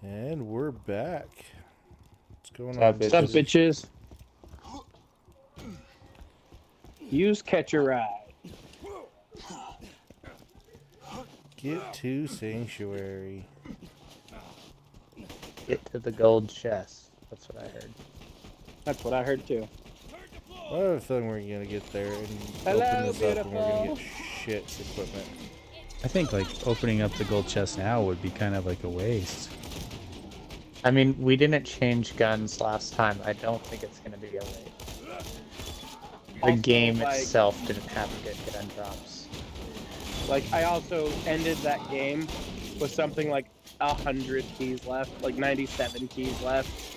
And we're back. What's going What's up, on? What's up, bitches? bitches? Use catch a ride. Get to Sanctuary. Get to the gold chest. That's what I heard. That's what I heard too. I have a feeling we're gonna get there and Hello, open this up and we're gonna beautiful. get shit equipment. I think like opening up the gold chest now would be kind of like a waste. I mean, we didn't change guns last time. I don't think it's going to be a wait. The Also, game like- itself didn't have good gun drops. Like, I also ended that game with something like 100 keys left, like 97 keys left,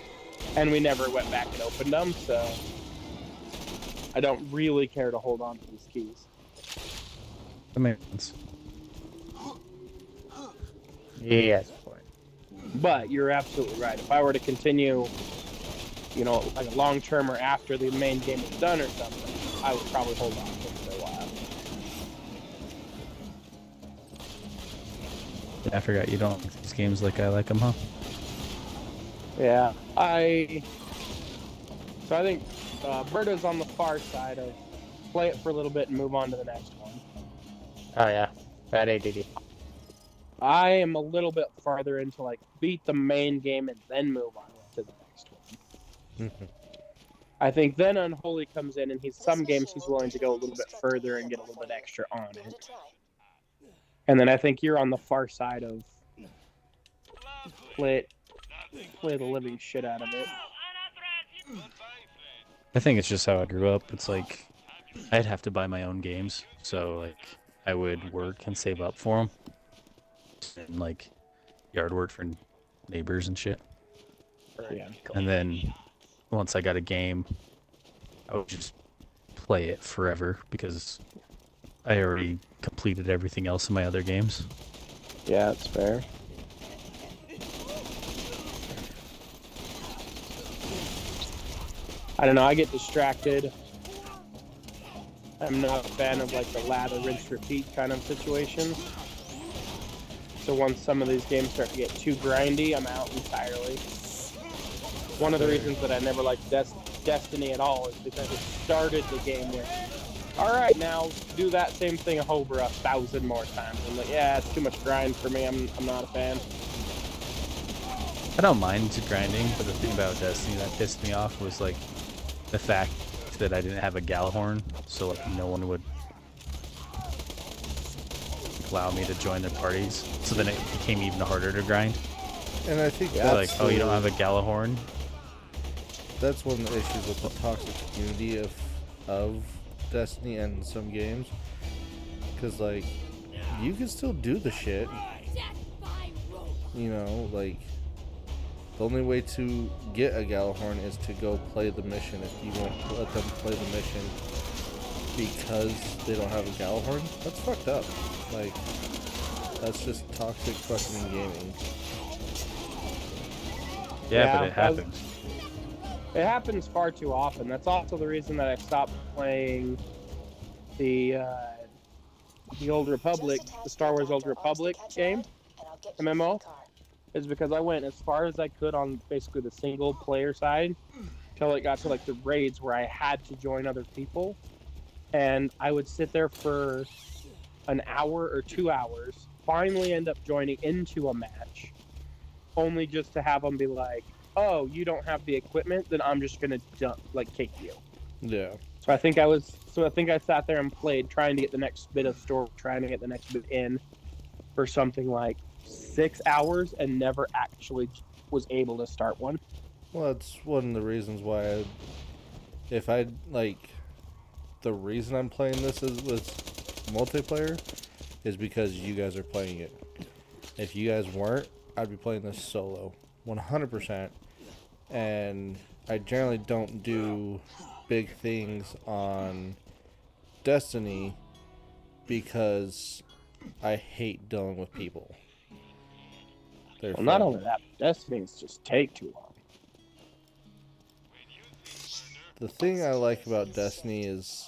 and we never went back and opened them, so I don't really care to hold on to these keys. That makes sense. Yes, boy. But you're absolutely right. If I were to continue, you know, like a long term or after the main game is done or something, I would probably hold on to it for a while. I forgot you don't like these games like I like them, huh? Yeah, I think Berta's on the far side of play it for a little bit and move on to the next one. Oh, yeah. Bad ADD. I am a little bit farther into like beat the main game and then move on to the next one. I think then Unholy comes in and some games he's willing to go a little bit further and get a little bit extra on it. And then I think you're on the far side of play the living shit out of it. I think it's just how I grew up. It's like I'd have to buy my own games, so like I would work and save up for them, and like yard work for neighbors and shit. Yeah. And then once I got a game, I would just play it forever because I already completed everything else in my other games. Yeah, that's fair. I don't know, I get distracted. I'm not a fan of like the lather, rinse, repeat kind of situations. So once some of these games start to get too grindy, I'm out entirely. One of the reasons that I never liked Destiny at all is because it started the game with, all right, now do that same thing over 1,000 more times. I'm like, yeah, it's too much grind for me. I'm not a fan. I don't mind grinding, but the thing about Destiny that pissed me off was like the fact that I didn't have a Galahorn, so like no one would allow me to join their parties. So then it became even harder to grind. And I think They're that's like, oh, you don't have a Galahorn? that's one of the issues with the toxic community of Destiny and some games. Because like you can still do the shit. You know, like the only way to get a Galahorn is to go play the mission. If you won't let them play the mission because they don't have a Galahorn, that's fucked up. Like, that's just toxic fucking gaming. Yeah, but that it happens. It happens far too often. That's also the reason that I stopped playing the Old Republic, the Star Wars Old Republic game, MMO, is because I went as far as I could on basically the single player side till it got to like the raids where I had to join other people, and I would sit there for an hour or 2 hours, finally end up joining into a match, only just to have them be like, oh, you don't have the equipment, then I'm just gonna kick you. Yeah. So I think I sat there and played, trying to get the next bit of story, trying to get the next bit in for something like 6 hours, and never actually was able to start one. Well, that's one of the reasons why the reason I'm playing this with multiplayer is because you guys are playing it. If you guys weren't, I'd be playing this solo, 100%. And I generally don't do big things on Destiny because I hate dealing with people. Well, not only that, but Destiny's just take too long. The thing I like about Destiny is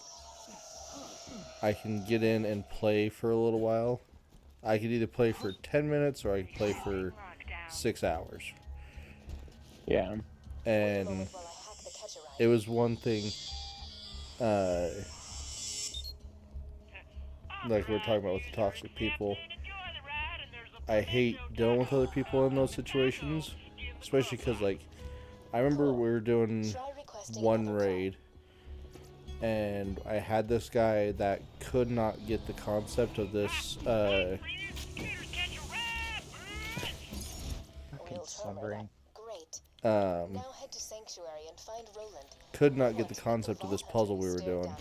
I can get in and play for a little while. I could either play for 10 minutes or I could play for 6 hours. Yeah. And it was one thing, like we were talking about with the toxic people. I hate dealing with other people in those situations, especially because, like, I remember we were doing one raid, and I had this guy that could not get the concept of this, Fucking slumbering. could not get the concept of this puzzle we were doing.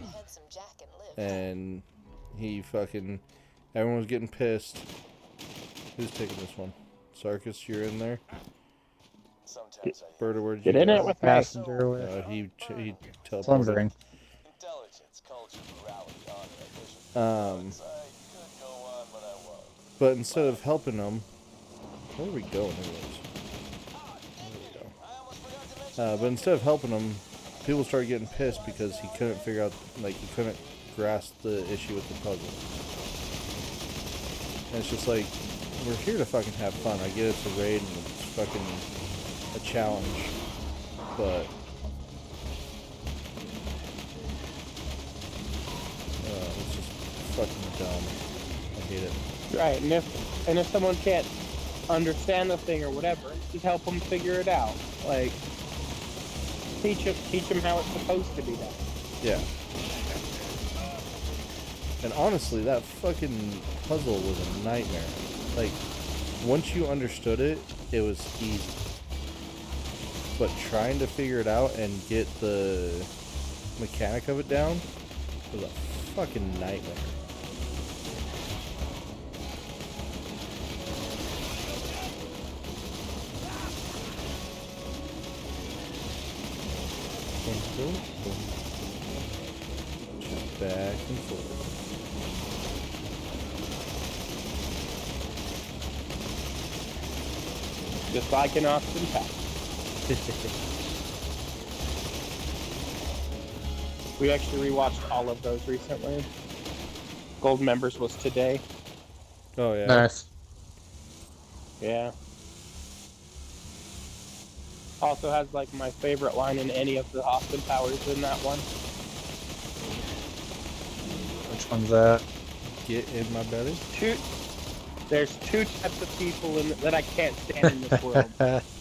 And he fucking, everyone was getting pissed. Who's taking this one? Sarkis, you're in there? Berta, where'd you Get in go? it with me. Passenger with He teleported. slumbering. But instead of helping him, where are we going anyways? There we go. But instead of helping him, people started getting pissed because he couldn't figure out, like, he couldn't grasp the issue with the puzzle. And it's just like, we're here to fucking have fun. I get it's a raid and it's fucking a challenge, but it's just fucking dumb. I hate it. Right, and if someone can't understand the thing or whatever, just help them figure it out. Like, teach them how it's supposed to be done. Yeah. And honestly, that fucking puzzle was a nightmare. Like, once you understood it, it was easy. But trying to figure it out and get the mechanic of it down was a fucking nightmare. Just back and forth. Just like in Austin, Texas. We actually rewatched all of those recently. Gold Members was today. Oh yeah. Nice. Yeah. Also has like my favorite line in any of the Austin Powers in that one. Which one's that? Get in my belly. There's two types of people that I can't stand in this world.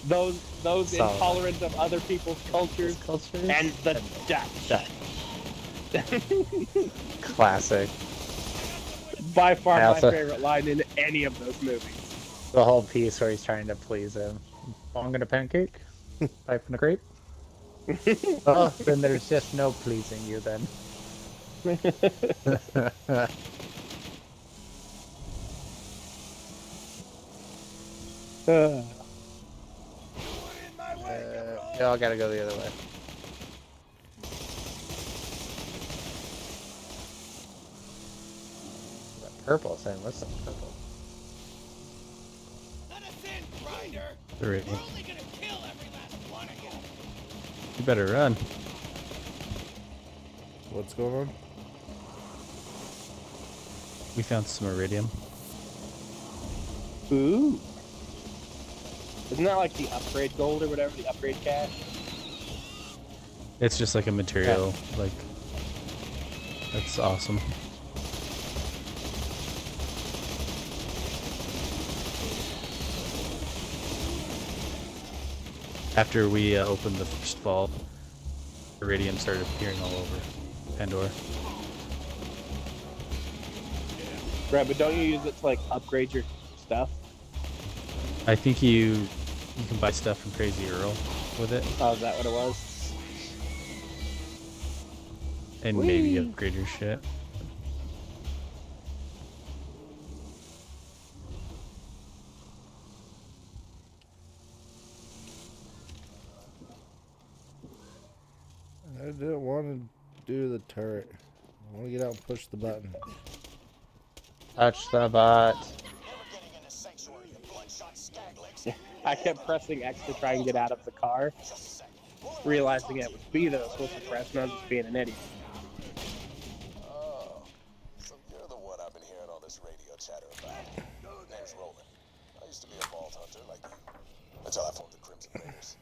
Those Solid. intolerant of other people's cultures, and the Dutch. Classic. By far I my also- favorite line in any of those movies. The whole piece where he's trying to please him. Long in a pancake? Pipe in a grape? Oh, then there's just no pleasing you then. Y'all gotta go the other way. That purple thing, what's that purple? Three. You better run. What's going on? We found some iridium. Ooh. Isn't that like the upgrade gold or whatever, the upgrade cash? It's just like a material, like, that's awesome. After we opened the first vault, iridium started appearing all over Pandora. Right, but don't you use it to like upgrade your stuff? I think you can buy stuff from Crazy Earl with it, Oh, is that what it was? and maybe upgrade your shit. I didn't want to do the turret. I want to get out and push the button. Touch the butt. I kept pressing X to try and get out of the car, realizing it was B that I was supposed to press, and I was just being an idiot. Oh, so you're the one I've been hearing all this radio chatter about. Name's Roland. I used to be a vault hunter like you. until I form the Crimson Raiders.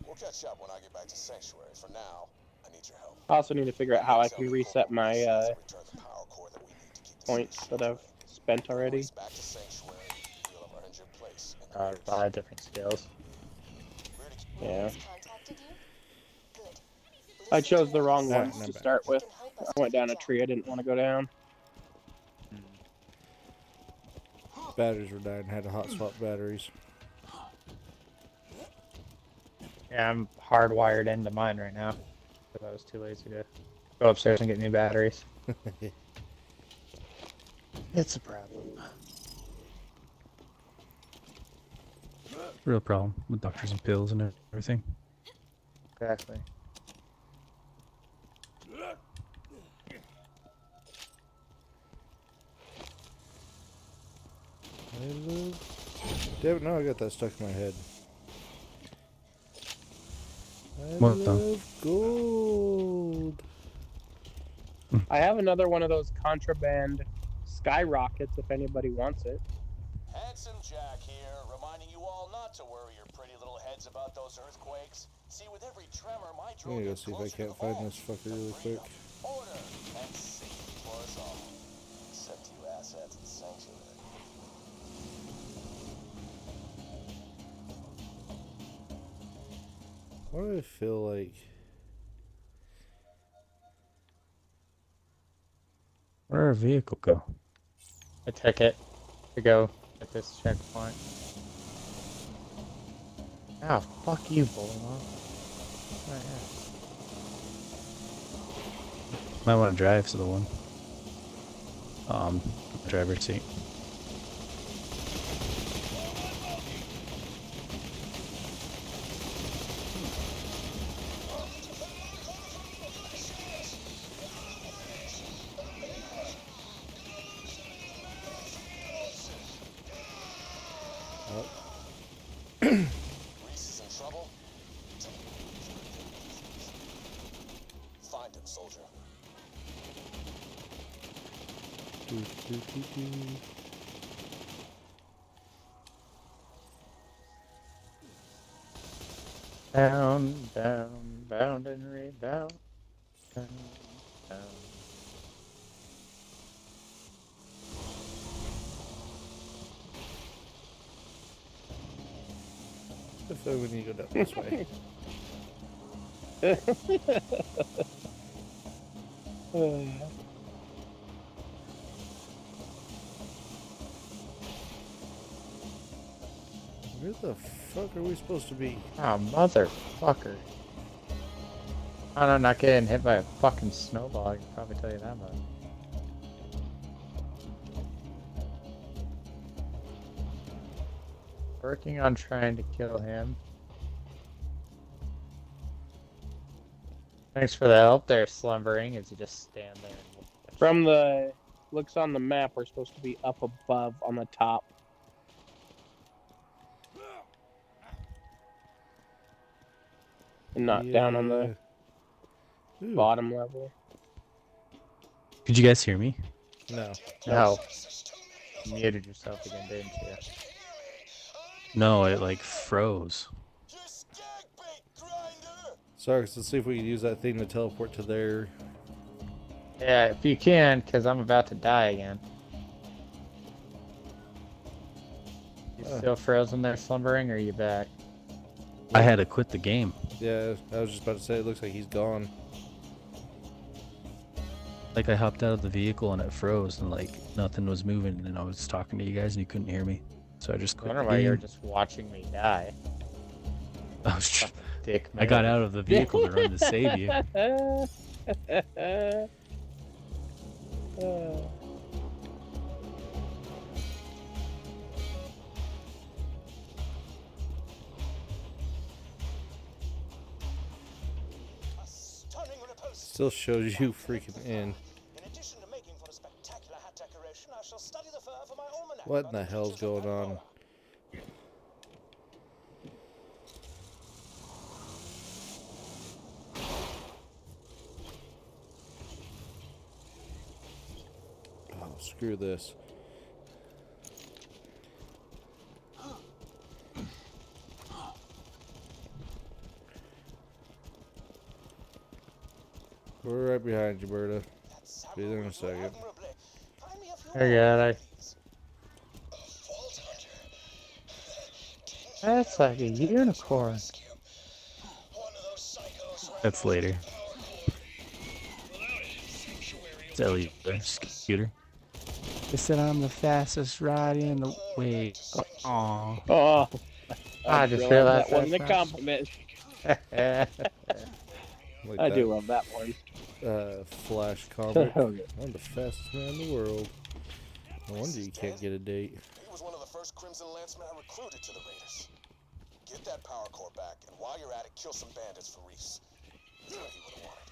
We'll catch up when I get back to Sanctuary. For now, I need your help. I also need to figure out how I can reset my Return the power core that we need to keep the points city that I've sheltered. spent already. Release back to Sanctuary. You'll have earned your place in the Raiders. Buy different skills. We're to keep Yeah. Contacted you? Good. I chose the wrong Alright, ones now to back. start with. Can help us I went defeat down a Jack. tree I didn't want to go down. Batteries were dying. Had to hot swap batteries. Yeah, I'm hardwired into mine right now. Because I was too lazy to go upstairs and get new batteries. It's a problem. Real problem with doctors and pills and everything. Exactly. I love... Damn it, no, I got that stuck in my head. I What the? love gold. I have another one of those contraband skyrockets if anybody wants it. Handsome Jack here, reminding you all not to worry your pretty little heads about those earthquakes. See, with every tremor, my I'm drone gonna go gets see if I closer to can't the find vault. this fucker really quick. Order and safety for us all. Except you assets in Sanctuary. Why do I feel like... Where did our vehicle go? A ticket to go at this checkpoint. Ah, fuck you, Bulldog. Right Might want to drive to the one. Driver's seat. Reese is in trouble? Find him, soldier. Do, do, do, do. here. Down, down, bound and rebound. Down, down. I feel like we need to go down this way. Where the fuck are we supposed to be? Oh, motherfucker. I'm not getting hit by a fucking snowball, I can probably tell you that much. Working on trying to kill him. Thanks for the help there, slumbering, as you just stand there and look. From the looks on the map, we're supposed to be up above on the top. And not down on the Ooh, bottom level. Could you guys hear me? no. No. You muted yourself again, didn't you? No, it like froze. Just gag bait, grinder! Sorry, let's see if we can use that thing to teleport to there. Yeah, if you can, because I'm about to die again. You still frozen there, slumbering, or are you back? I had to quit the game. Yeah, I was just about to say, it looks like he's gone. Like I hopped out of the vehicle and it froze and like nothing was moving and I was talking to you guys and you couldn't hear me. So I just I quit wonder the why you were game. just watching me die. I was tr- Dick, I got out of the vehicle to run to save you. A stunning repose. Still shows you freaking in. In addition to making for a spectacular hat decoration, I shall study the fur for my almanac. What in the hell's going on? Oh, screw this. We're right behind you, Berta. Be there in a second. Oh god, that's like a unicorn. That's later. It's Ellie, the scooter. They said I'm the fastest ride in the way. Aw. Oh, I just realized realized that wasn't a that's not- compliment. Like I that, do love that one. Flash comic. Okay. I'm the fastest man in the world. No wonder you can't get a date. He was one of the first Crimson Lancemen I recruited to the Raiders. Get that power core back, and while you're at it, kill some bandits for Reese. That's what he would have wanted.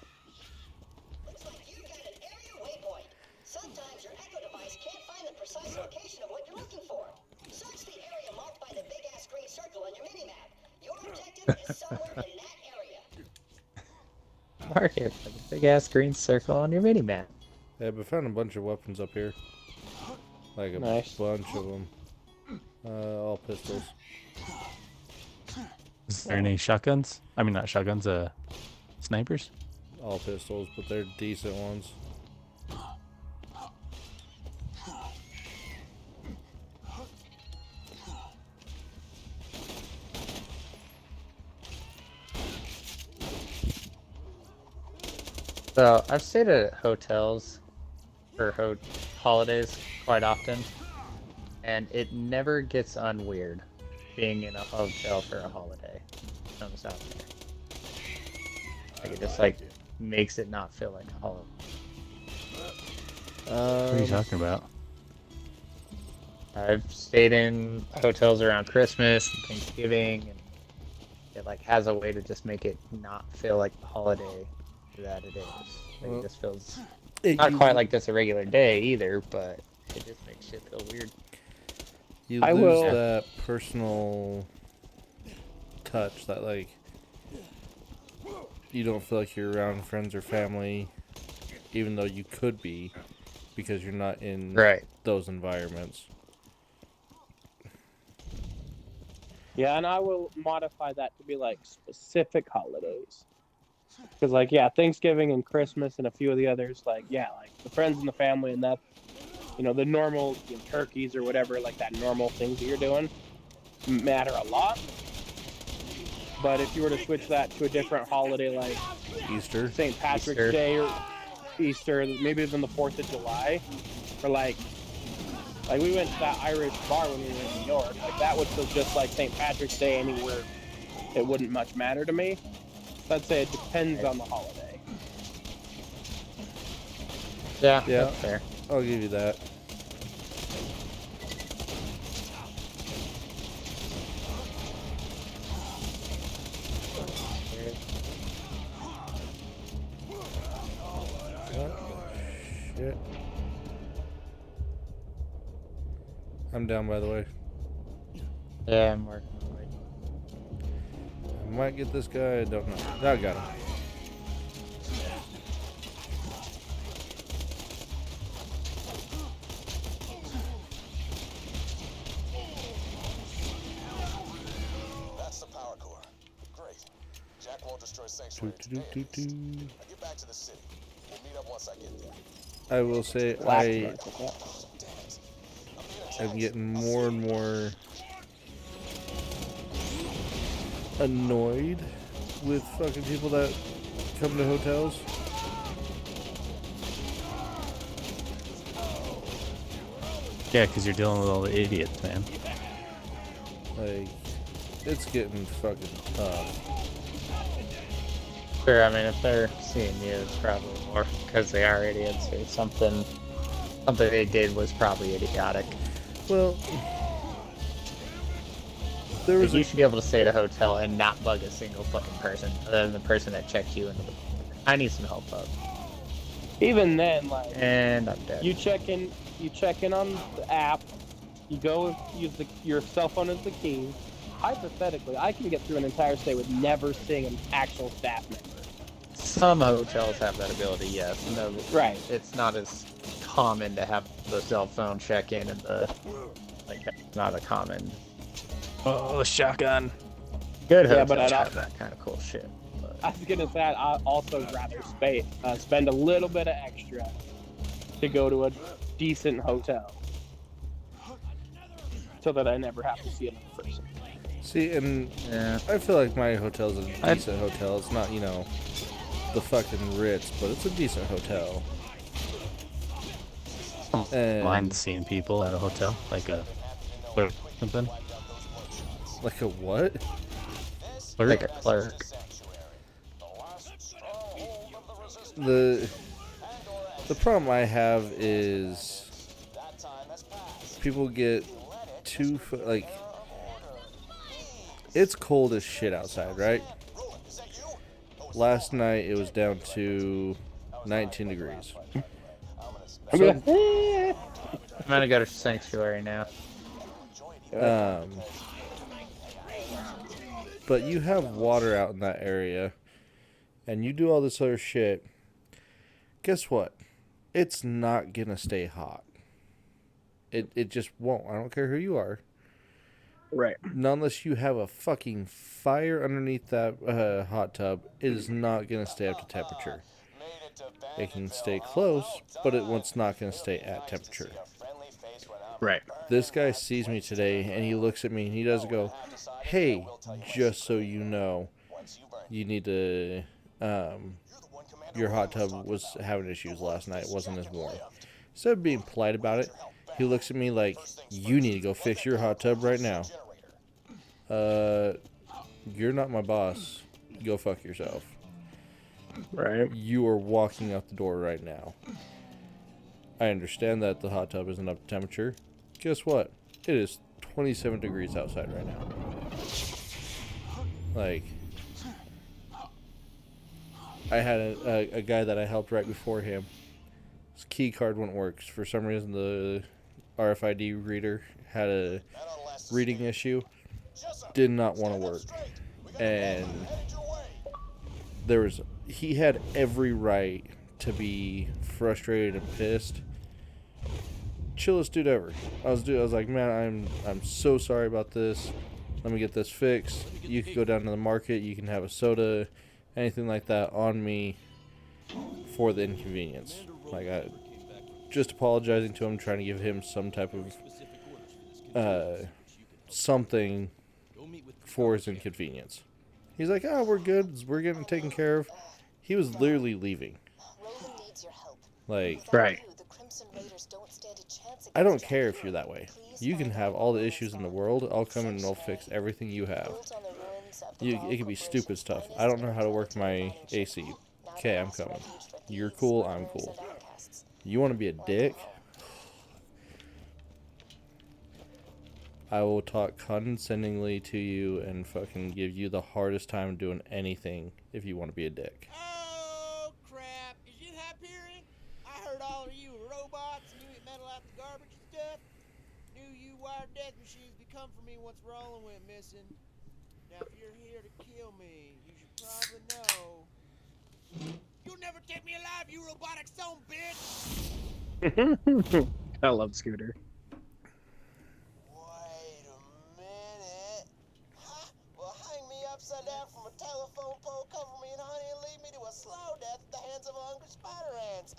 Looks like you've got an area waypoint. Sometimes your echo device can't find the precise location of what you're looking for. Search the area marked by the big-ass green circle on your minimap. Your objective is somewhere in that area. Mark it for the big ass green circle on your mini map. Yeah, but found a bunch of weapons up here. Like a Nice. bunch of them. All pistols. Is there any shotguns? I mean, not shotguns, snipers? All pistols, but they're decent ones. So I've stayed at hotels for holidays quite often, and it never gets unweird being in a hotel for a holiday. Comes out there. Like it just like makes it not feel like a holiday. What are you talking about? I've stayed in hotels around Christmas and Thanksgiving, and it like has a way to just make it not feel like the holiday that it is. Like, Well, it just feels It not you- quite like just a regular day either, but it just makes shit feel weird. You I lose will- that personal touch that, like, you don't feel like you're around friends or family, even though you could be, because you're not in Right. those environments. Yeah, and I will modify that to be like specific holidays. Because, like, yeah, Thanksgiving and Christmas and a few of the others, like, yeah, like the friends and the family and that, you know, the normal turkeys or whatever, like that normal things that you're doing matter a lot. But if you were to switch that to a different holiday like Easter. St. Patrick's Easter. Day or Easter, maybe even the 4th of July, or like we went to that Irish bar when we were in New York. Like that would feel just like St. Patrick's Day anywhere. It wouldn't much matter to me. So I'd say it depends on the holiday. Yeah, Yeah. that's fair. I'll give you that. Shit. I'm down, by the way. Yeah, I'm working on it. I might get this guy. I don't know. I got him. That's the power core. Great. Jack won't destroy Sanctuary today. Now get back to the city. We'll meet up once I get there. I will say Black I market, yeah. Damn it. am getting more and more annoyed with fucking people that come to hotels. Yeah, because you're dealing with all the idiots, man. Like, it's getting fucking tough. Sure, I mean, if they're seeing you, it's probably more because they are idiots or something. Something they did was probably idiotic. Well, there Like, was you a, should be able to stay at a hotel and not bug a single fucking person other than the person that checked you into the. I need some help up. Even then, like And I'm dead. you check in on the app. You go use your cell phone as the key. Hypothetically, I can get through an entire stay with never seeing an actual staff member. Some hotels have that ability, yes. No, Right. it's not as common to have the cell phone check-in and the like. It's not a common. Oh, shotgun. Good Yeah, hotels but I'd have also- that kind of cool shit. But I was gonna say I'd also rather spend a little bit of extra to go to a decent hotel, so that I never have to see another person. See, and Yeah. I feel like my hotel's a decent hotel. It's not, the fucking Ritz, but it's a decent hotel. And Mind seeing people at a hotel, like a clerk or something. like a what? Like a Clerk? clerk. The problem I have is people get too like, it's cold as shit outside, right? Last night it was down to 19 degrees. I'm So, gonna, I'm gonna go to Sanctuary now. but you have water out in that area, and you do all this other shit. Guess what? It's not gonna stay hot. It just won't. I don't care who you are. right. Not unless you have a fucking fire underneath that hot tub, it is not gonna stay up to temperature. It can stay close, but it's not gonna stay at temperature. Right. This guy sees me today, and he looks at me, and he doesn't go, "Hey, just so you know, you need to, your hot tub was having issues last night. It wasn't as warm." Instead of being polite about it, he looks at me like, "You need to go fix your hot tub right now." You're not my boss. Go fuck yourself. Right. You are walking out the door right now. I understand that the hot tub isn't up to temperature. Guess what? It is 27 degrees outside right now. Like, I had a guy that I helped right before him. His key card wouldn't work. For some reason, the RFID reader had a reading issue. Did not want to work. And he had every right to be frustrated and pissed. Chillest dude ever. I was like, "Man, I'm so sorry about this. Let me get this fixed. You can go down to the market. You can have a soda, anything like that on me for the inconvenience." Like, I just apologizing to him, trying to give him some type of something for his inconvenience. He's like, "Oh, we're good. We're getting taken care of." He was literally leaving. Roland needs your help. Right. Without you, the Crimson Raiders don't stand a chance I don't against care you. if you're that way. Please You can find have out all the where issues in the Roland's world. I'll come and I'll fix everything you have. built on the ruins of the It Gaul could be stupid Corporation's stuff. finest I don't know how to and work my mining ship. AC. Now Okay, the I'm last coming. refuge for You're thieves, cool, I'm murderers, cool. and outcasts. You want to be a dick? I will talk condescendingly to you and fucking give you the hardest time doing anything if you want to be a dick. Oh, crap. Is you Hyperion? I heard all of you were robots and you eat metal out the garbage and stuff. Knew you wired death machines would come for me once Roland went missing. Now, if you're here to kill me, you should probably know. You'll never take me alive, you robotic son of a bitch! I love Scooter. Wait a minute. Huh? Well, hang me upside down from a telephone pole, cover me in honey, and lead me to a slow death at the hands of hungry spider ants.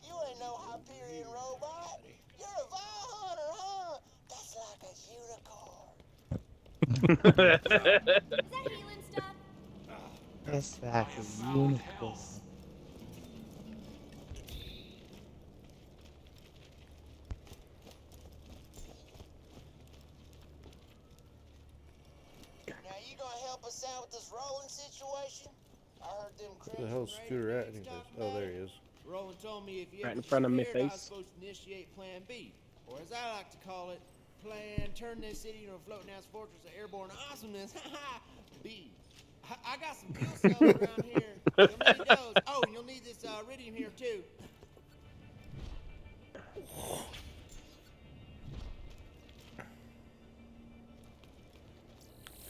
You ain't no Hyperion robot. You're a Vol hunter, huh? That's like a unicorn. Is that healing stuff? That's that unicorn. Now, you gonna help us out with this rolling situation? I heard them Where the hell's Crimson Scooter at Raiders anyways? talking Oh, about there it. he is. Roland told me if you Right ever in front of my disappeared, I was face. supposed to initiate Plan B, or as I like to call it, Plan Turn This City into a floating ass fortress of airborne awesomeness. B. I got some fuel cells around here. You'll need those. Oh, and you'll need this iridium here too.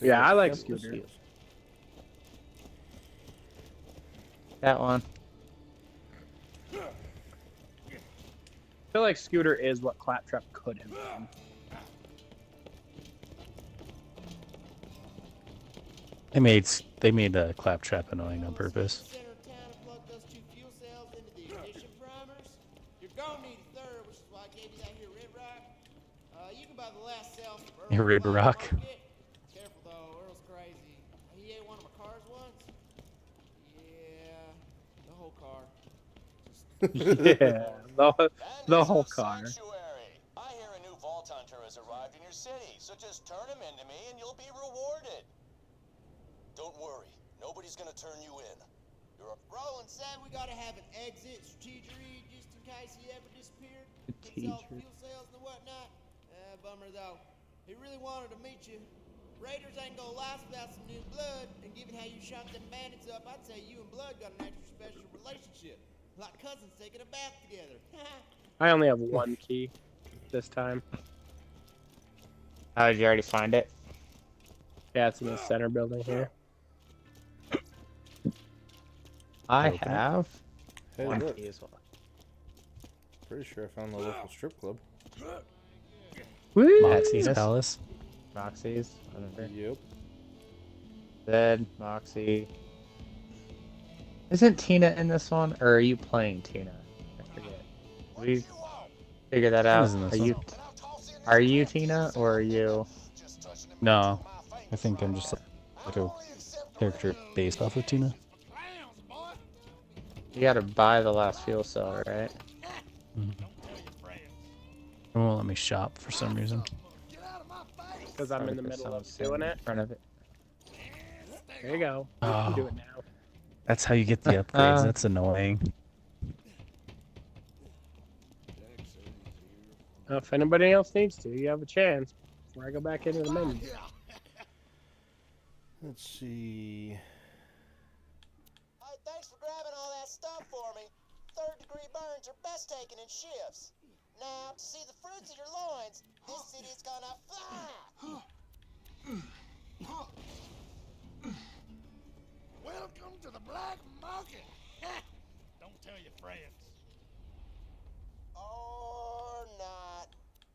Yeah, I like Yep, Scooter. yes, he is. That one. I feel like Scooter is what Claptrap could have been. They made a claptrap annoying on purpose. Center of town and plug those 2 fuel cells into the ignition primers. You're gonna need a third, which is why I gave you that here red rock. You can buy the last cell from Earl's Red Black rock. Market. Careful though, Earl's crazy. He ate one of my cars once. Yeah, the whole car. Yeah, the whole car. Sanctuary. I hear a new vault hunter has arrived in your city, so just turn him into me and you'll be rewarded. Don't worry, nobody's gonna turn you in. Roland said we gotta have an exit strategy just in case he ever disappeared. Gets all the fuel cells and whatnot. Bummer though. He really wanted to meet you. Raiders ain't gonna last without some new blood, and given how you shot them bandits up, I'd say you and Blood got an extra special relationship. Like cousins taking a bath together. I only have one key this time. How did you already find it? Yeah, it's in the center building here. I Open it. have Hey, one look. key as well. Pretty sure I found the local strip club. Woo! Moxie's Yes. Palace. Moxie's. Whatever. Yep. Zed, Moxie. Isn't Tina in this one, or are you playing Tina? I forget. We figure that out. Tina's in this Are one. are you Tina, or are you? No, I think I'm just like a character based off of Tina. You gotta buy the last fuel cell, right? It won't let me shop for some reason. Because I'm in the middle of doing it. In front of it. There you go. You Oh. can do it now. That's how you get the upgrades. That's annoying. If anybody else needs to, you have a chance before I go back into the menu. Let's see. Hey, thanks for grabbing all that stuff for me. 3rd-degree burns are best taken in shifts. Now, to see the fruits of your loins, this city's gonna fly. Welcome to the black market. Don't tell your friends. Or not.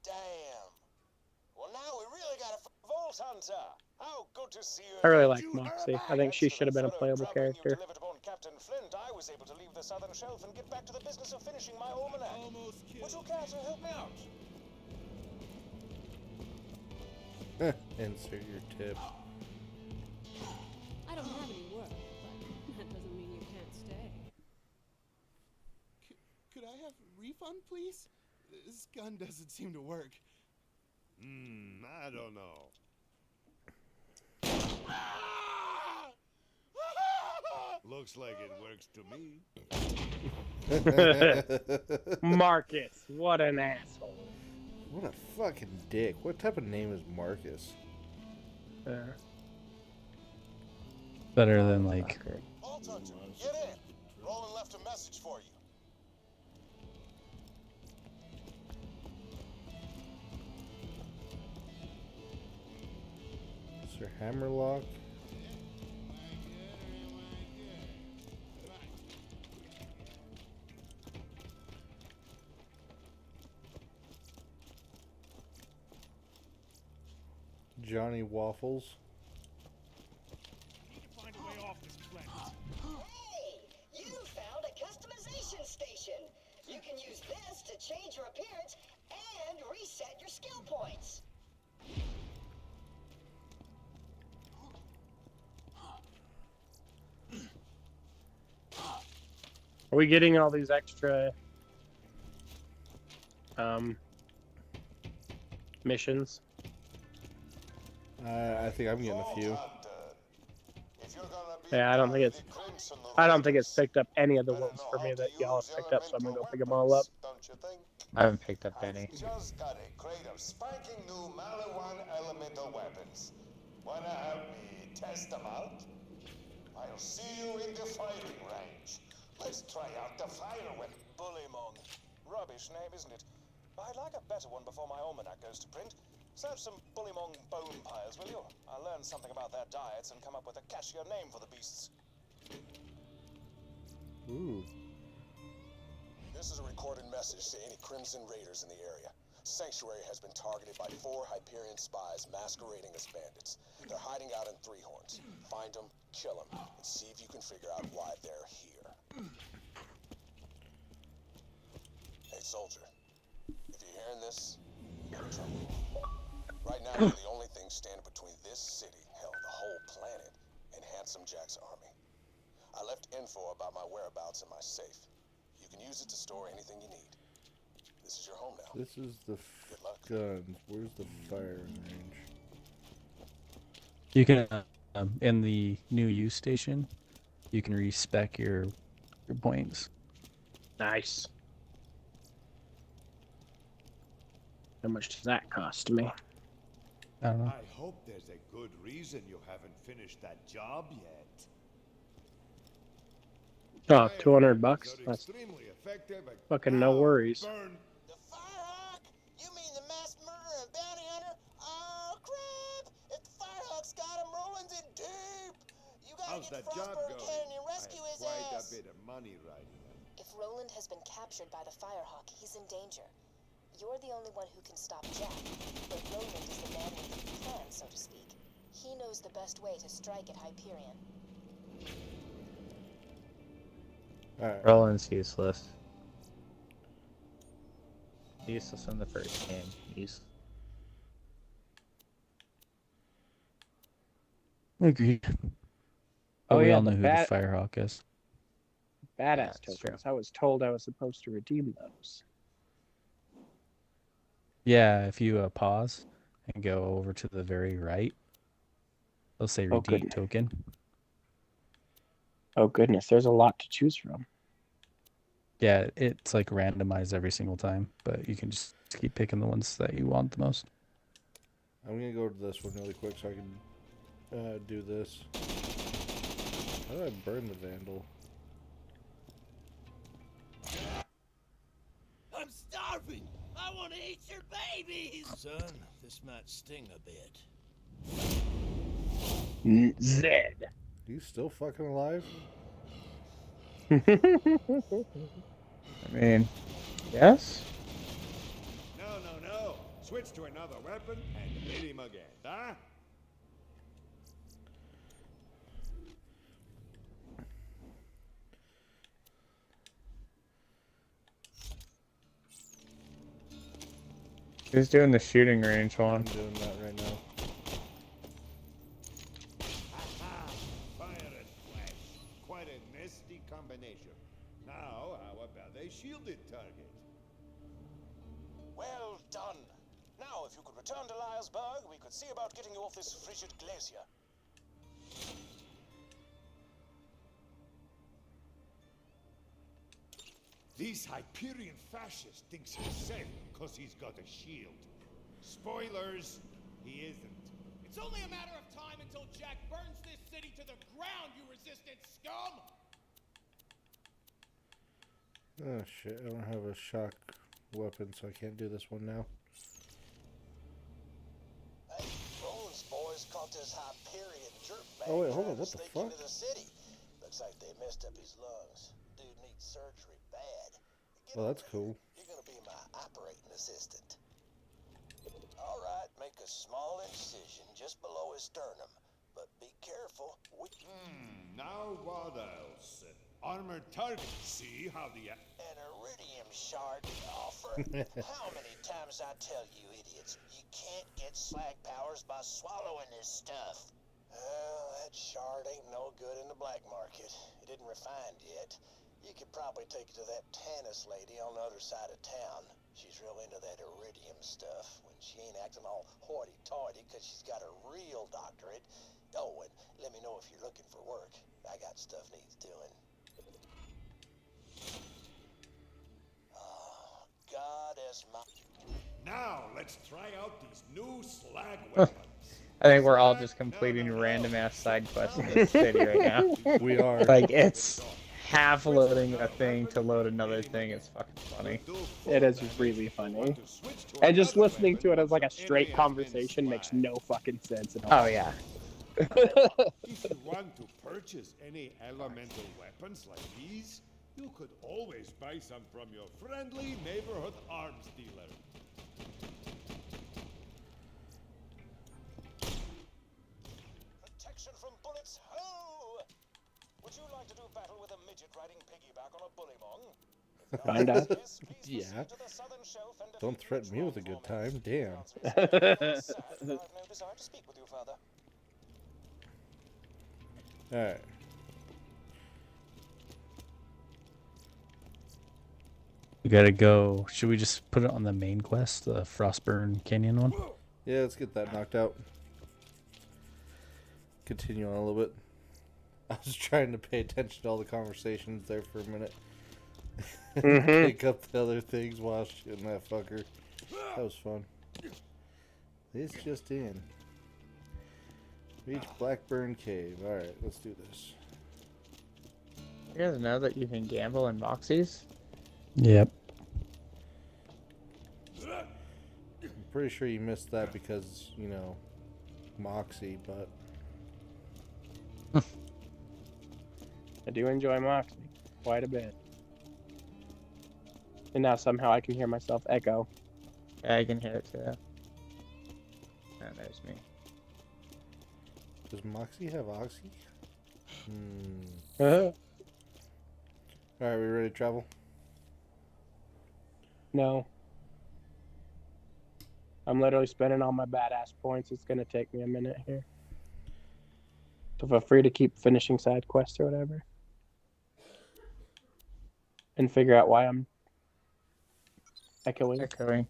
Damn. Well, now we really got a vault hunter. How good to see you. I really like Moxie. I think she should have been a playable character. Delivered upon Captain Flint, I was able to leave the southern shelf and get back to the business of finishing my almanac. Would you care to help me out? Insert your tip. I don't have any work, but that doesn't mean you can't stay. Could I have a refund, please? This gun doesn't seem to work. I don't know. Looks like it works to me. Marcus, what an asshole. What a fucking dick. What type of name is Marcus? Better than like Vault hunter, get in. Roland left a message for you. Sir Hammerlock. Johnny Waffles. Need to find a way off this planet. Hey, you found a customization station. You can use this to change your appearance and reset your skill points. Are we getting all these extra missions? I think I'm getting a few. Yeah, I don't think it's picked up any of the ones for me that y'all have picked up, so I'm gonna go pick them all up. I haven't picked up any. Just got a crate of spanking new Malawan elemental weapons. Wanna help me test them out? I'll see you in the firing range. Let's try out the fire weapon. Bullymong. Rubbish name, isn't it? I'd like a better one before my almanac goes to print. Search some Bullymong bone piles, will you? I'll learn something about their diets and come up with a catchier name for the beasts. Ooh. This is a recorded message to any Crimson Raiders in the area. Sanctuary has been targeted by 4 Hyperion spies masquerading as bandits. They're hiding out in Three Horns. Find them, kill them, and see if you can figure out why they're here. Hey, soldier. If you're hearing this, you're in trouble. Right now, you're the only thing standing between this city, hell, the whole planet, and Handsome Jack's army. I left info about my whereabouts in my safe. You can use it to store anything you need. This is your home now. This is the Good luck. guns. Where's the firing range? You can, in the new use station, you can respec your points. Nice. How much does that cost me? I don't know. I hope there's a good reason you haven't finished that job yet. Oh, $200. That's Extremely effective at fucking no worries. burn. The Firehawk? You mean the mass murderer and bounty hunter? Oh, crap! If the Firehawk's got him, Roland's in deep! You gotta How's get that job Frostburn going? Canyon and I rescue have his quite ass! a bit of money riding on it. If Roland has been captured by the Firehawk, he's in danger. You're the only one who can stop Jack, but Roland is the man with the plan, so to speak. He knows the best way to strike at Hyperion. Alright. Roland's useless. Useless in the first game. Useless. Agreed. But Oh, we yeah, all the know who bat- the Firehawk is. Badass That's true. tokens. I was told I was supposed to redeem those. Yeah, if you pause and go over to the very right, they'll say Oh, redeem goodness. token. Oh goodness, there's a lot to choose from. Yeah, it's like randomized every single time, but you can just keep picking the ones that you want the most. I'm gonna go to this one really quick so I can do this. How do I burn the Vandal? I'm starving! I want to eat your babies! Son, this might sting a bit. Zed. Are you still fucking alive? I mean, yes? No. Switch to another weapon and hit him again, huh? Who's doing the shooting range I'm one? doing that right now. Aha! Fire and flash. Quite a nasty combination. Now, how about a shielded target? Well done. Now, if you could return to Lyresburg, we could see about getting you off this frigid glacier. This Hyperion fascist thinks he's safe because he's got a shield. Spoilers, he isn't. It's only a matter of time until Jack burns this city to the ground, you resistant scum! Oh shit, I don't have a shock weapon, so I can't do this one now. Hey, Roland's boys caught this Hyperion jerkbag. Oh, wait, hold on, trying to what the sneak fuck? into the city. Looks like they messed up his lungs. Dude needs surgery bad. Get Well, over that's here. cool. You're gonna be my operating assistant. All right, make a small incision just below his sternum, but be careful. Now what else? Armored target. See how the... An iridium shard offer. How many times I tell you idiots, you can't get slag powers by swallowing this stuff. Well, that shard ain't no good in the black market. It isn't refined yet. You could probably take it to that Tannis lady on the other side of town. She's real into that iridium stuff when she ain't acting all hoity-toity because she's got a real doctorate. Oh, and let me know if you're looking for work. I got stuff needs doing. Oh, God is my... Now, let's try out these new slag weapons. I think we're all just completing random ass side quests in this city right now. We are. Like, it's half loading a thing to load another thing. It's fucking funny. It is really funny. And just listening to it as like a straight conversation makes no fucking sense at all. Oh, yeah. If you want to purchase any elemental weapons like these, you could always buy some from your friendly neighborhood arms dealer. protection from bullets. Ho! Would you like to do battle with a midget riding piggyback on a bullymong? If the Kinda. answer is yes, please Yeah. proceed to the southern shelf and Don't defeat threaten me with a Ridgeron good for me. time. Damn. The answer is no, I'm sad, but I have no desire to speak with you further. Alright. We gotta go. Should we just put it on the main quest, the Frostburn Canyon one? Yeah, let's get that knocked out. Continue on a little bit. I was trying to pay attention to all the conversations there for a minute. Mhm. Pick up the other things while shooting that fucker. That was fun. This just in. Reach Blackburn Cave. Alright, let's do this. You guys know that you can gamble in Moxies? Yep. I'm pretty sure you missed that because, you know, Moxie, but I do enjoy Moxie quite a bit. And now somehow I can hear myself echo. Yeah, I can hear it too. Oh, there's me. does Moxie have Oxy? Uh-huh. Alright, we ready to travel? No. I'm literally spending all my badass points. It's gonna take me a minute here. So feel free to keep finishing side quests or whatever. And figure out why I'm echoing. Echoing.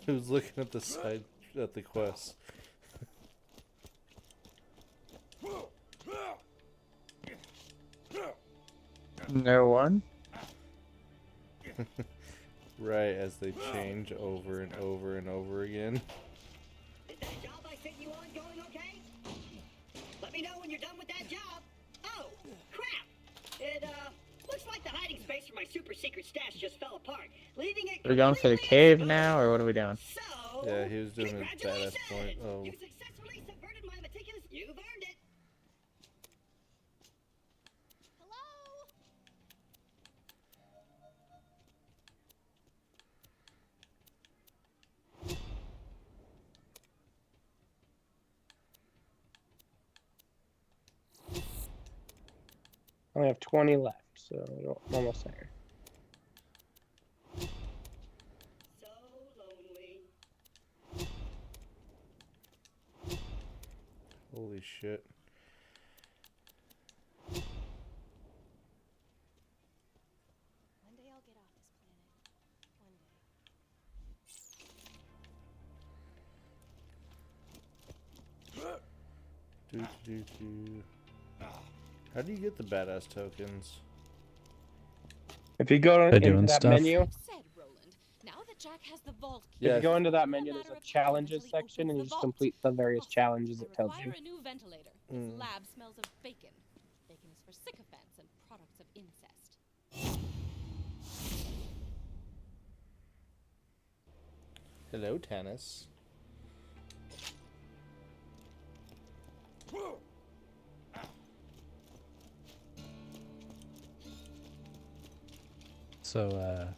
Who's looking at the side at the quest? No one? Right, as they change over and over and over again. Is that job I sent you on going okay? Let me know when you're done with that job. Oh, crap! It, looks like the hiding space for my super secret stash just fell apart, leaving it Are we going for the completely cave exposed. now, or what are we doing? So, Yeah, he was doing his badass congratulations! point. Oh, You successfully subverted my meticulous... You've earned it! Hello? I only have 20 left, so I'm almost there. So lonely. holy shit. One day I'll get off this planet. One day. How do you get the badass tokens? If you go By into doing that stuff. menu, Said Roland. Now that Jack has the vault if Yeah. you go into that it's menu, a there's matter a of time challenges until he section, and opens you the just vault. complete the various Also, challenges I it tells require you. a new ventilator. This lab smells of bacon. Bacon is for sycophants and products of incest. Hello, Tannis. So,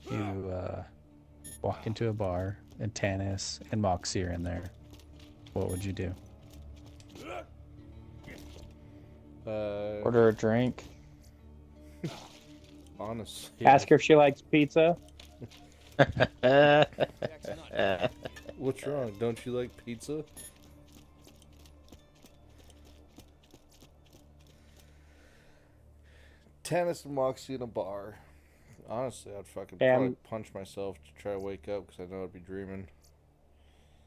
you walk into a bar, and Tannis and Moxie are in there. What would you do? Order a drink. Honestly. Ask her if she likes pizza. What's wrong? Don't you like pizza? Tannis and Moxie in a bar. Honestly, I'd fucking probably punch myself to try to wake up because I know I'd be dreaming.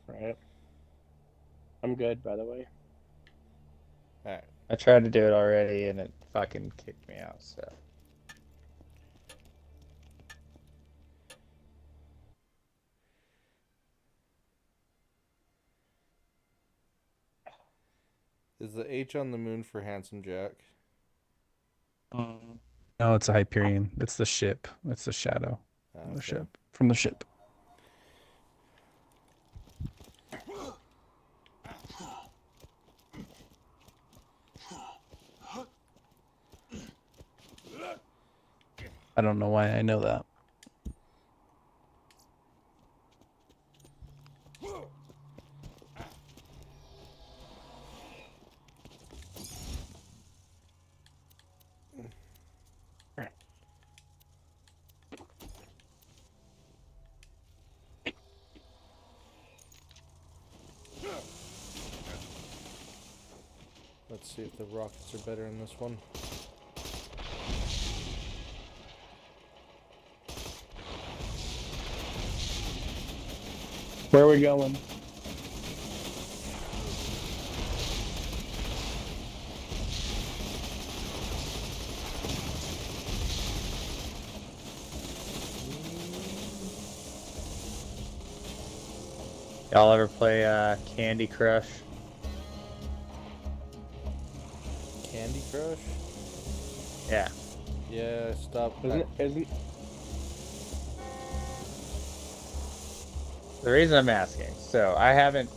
Right. I'm good, by the way. Alright. I tried to do it already and it fucking kicked me out, so. Is the H on the moon for Handsome Jack? No, it's a Hyperion. It's the ship. It's the shadow. Okay. The ship. From the ship. I don't know why I know that. Let's see if the rockets are better in this one. Where are we going? Y'all ever play Candy Crush? Candy Crush? Yeah. Yeah, stop. Isn't The reason I'm asking, so I haven't,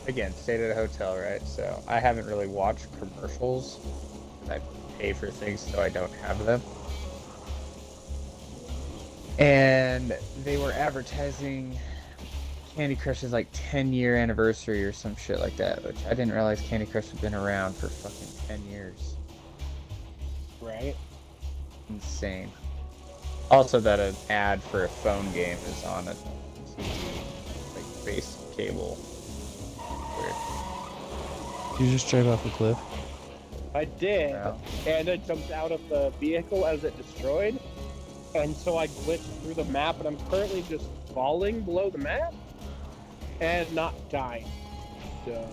again, stayed at a hotel, right? So I haven't really watched commercials. I pay for things so I don't have them. And they were advertising Candy Crush's like 10-year anniversary or some shit like that, which I didn't realize Candy Crush had been around for fucking 10 years. right? Insane. Also, that an ad for a phone game is on a TV, like base cable. Weird. You just drive off a cliff. I did, Wow. and I jumped out of the vehicle as it destroyed, and so I glitched through the map, and I'm currently just falling below the map and not dying. So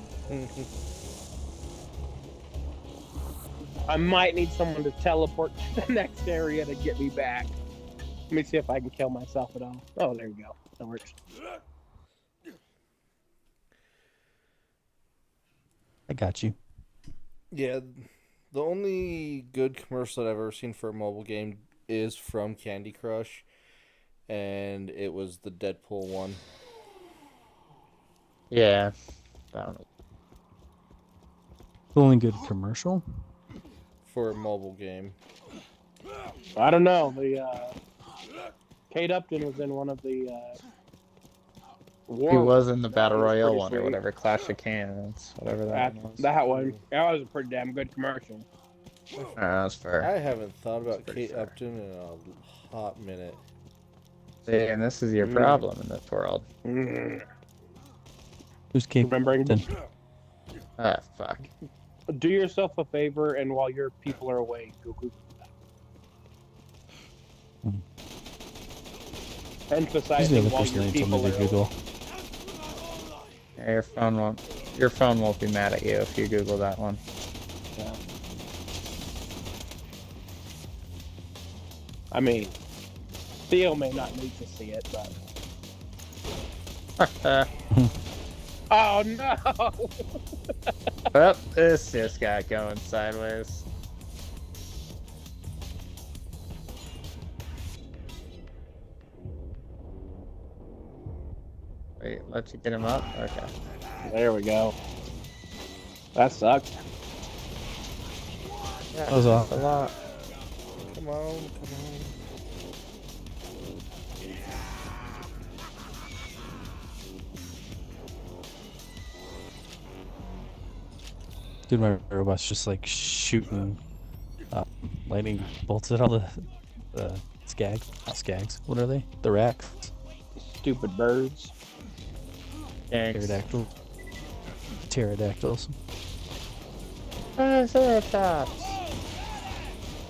I might need someone to teleport to the next area to get me back. Let me see if I can kill myself at all. Oh, there you go. That works. I got you. Yeah, the only good commercial that I've ever seen for a mobile game is from Candy Crush, and it was the Deadpool one. Yeah. I don't know. The only good commercial? For a mobile game. I don't know. The Kate Upton was in one of the He was in the Battle That was Royale pretty one or sweet. whatever, Clash of Clans, whatever that one was. That one. That was a pretty damn good commercial. That's fair. I haven't thought about That's pretty Kate fair. Upton in a hot minute. See, and this is your problem in this world. Who's Kate Remembering Upton? Ah, fuck. Do yourself a favor, and while your people are away, Google that. Who's the Emphasizing other while person your that you told people me are to Google? away. Yeah, your phone won't be mad at you if you Google that one. Yeah. I mean, Theo may not need to see it, but oh no! Well, this just got going sideways. Wait, let you get him up? Okay. There we go. That sucked. Yeah, That was a awesome. lot. Come on, come on. Dude, my robot's just like shooting lightning bolts at all the skags. Not skags. What are they? The racks. Stupid birds. Thanks. Pterodactyl. Pterodactyls. Triceratops.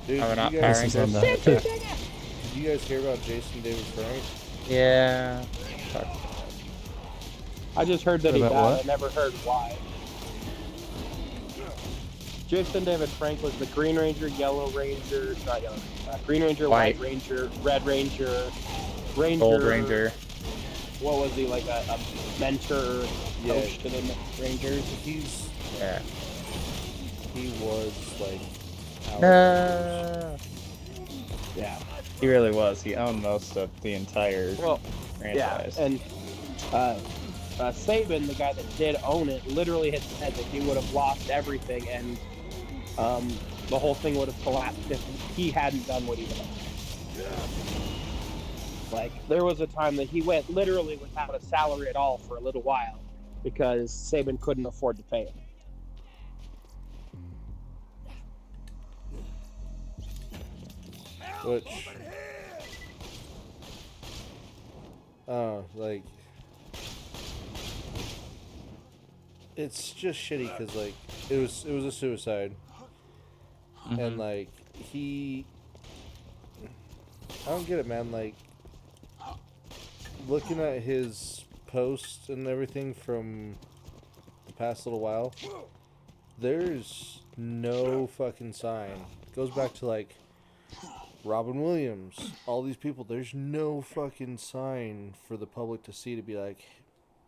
Dude, Oh, we're not did, you guys, This is firing on this. the did you guys hear about Jason David Frank? Yeah. Fuck. I just heard that he died. About what? I never heard why. Jason David Frank was the Green Ranger, Yellow Ranger, not Yellow, Green Ranger, White Ranger, Red Ranger, Gold Ranger. What was he, like a mentor or Yeah. coach to the Rangers? He Yeah. was like No. Yeah. He really was. He owned most of the entire Well, franchise. yeah, and Saban, the guy that did own it, literally had said that he would have lost everything, and the whole thing would have collapsed if he hadn't done what he did. Like, there was a time that he went literally without a salary at all for a little while because Saban couldn't afford to pay him. Which, like, it's just shitty because like it was a suicide, and like I don't get it, man. Like, looking at his posts and everything from the past little while, there's no fucking sign. It goes back to like Robin Williams, all these people. There's no fucking sign for the public to see to be like,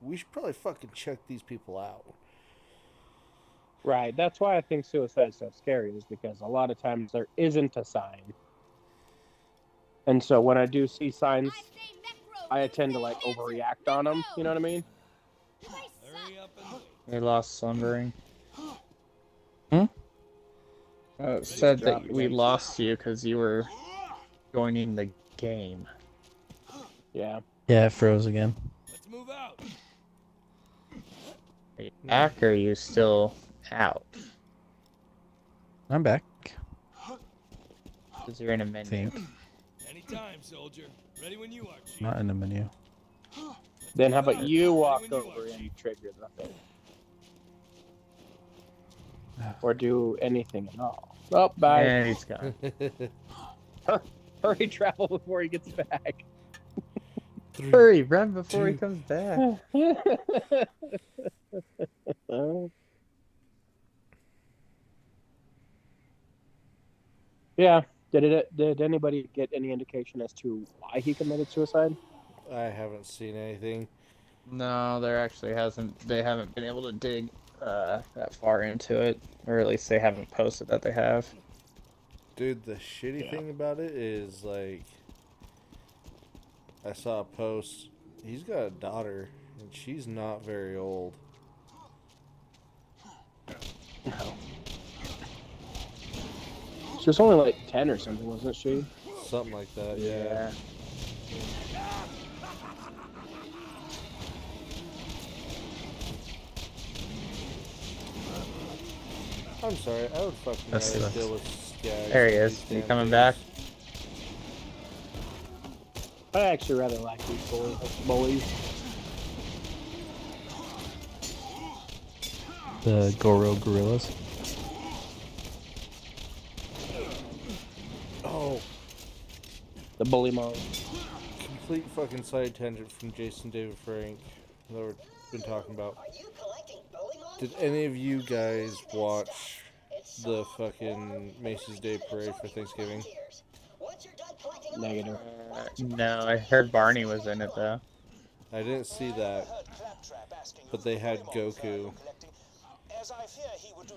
we should probably fucking check these people out. Right. That's why I think suicide's so scary, is because a lot of times there isn't a sign. And so when I do see signs, I tend to like overreact on them. You know what I mean? We lost slumbering. It said that we lost you because you were joining the game. Yeah. Yeah, it froze again. Let's move out. Are you back or are you still out? I'm back. Because you're in a menu. Anytime, soldier. Ready when you are, Chief. Not in the menu. Then how about you walk over and trigger the thing? Or do anything at all. Oh, bye. And he's gone. Hurry, travel before he gets back. Hurry, run before he comes back. Yeah. Did anybody get any indication as to why he committed suicide? I haven't seen anything. No, they haven't been able to dig that far into it, or at least they haven't posted that they have. Dude, the shitty thing about it is, like, I saw a post. He's got a daughter, and she's not very old. No. She was only like 10 or something, wasn't she? Something like that, yeah. I'm sorry, I would fucking rather deal with skags. There he is. You coming back? I actually rather like these bullies. The Goro gorillas. Oh. The bully mode. Complete fucking side tangent from Jason David Frank that we've been talking about. Did any of you guys watch the fucking Macy's Day Parade for Thanksgiving? Negative. No, I heard Barney was in it though. I didn't see that, but they had Goku.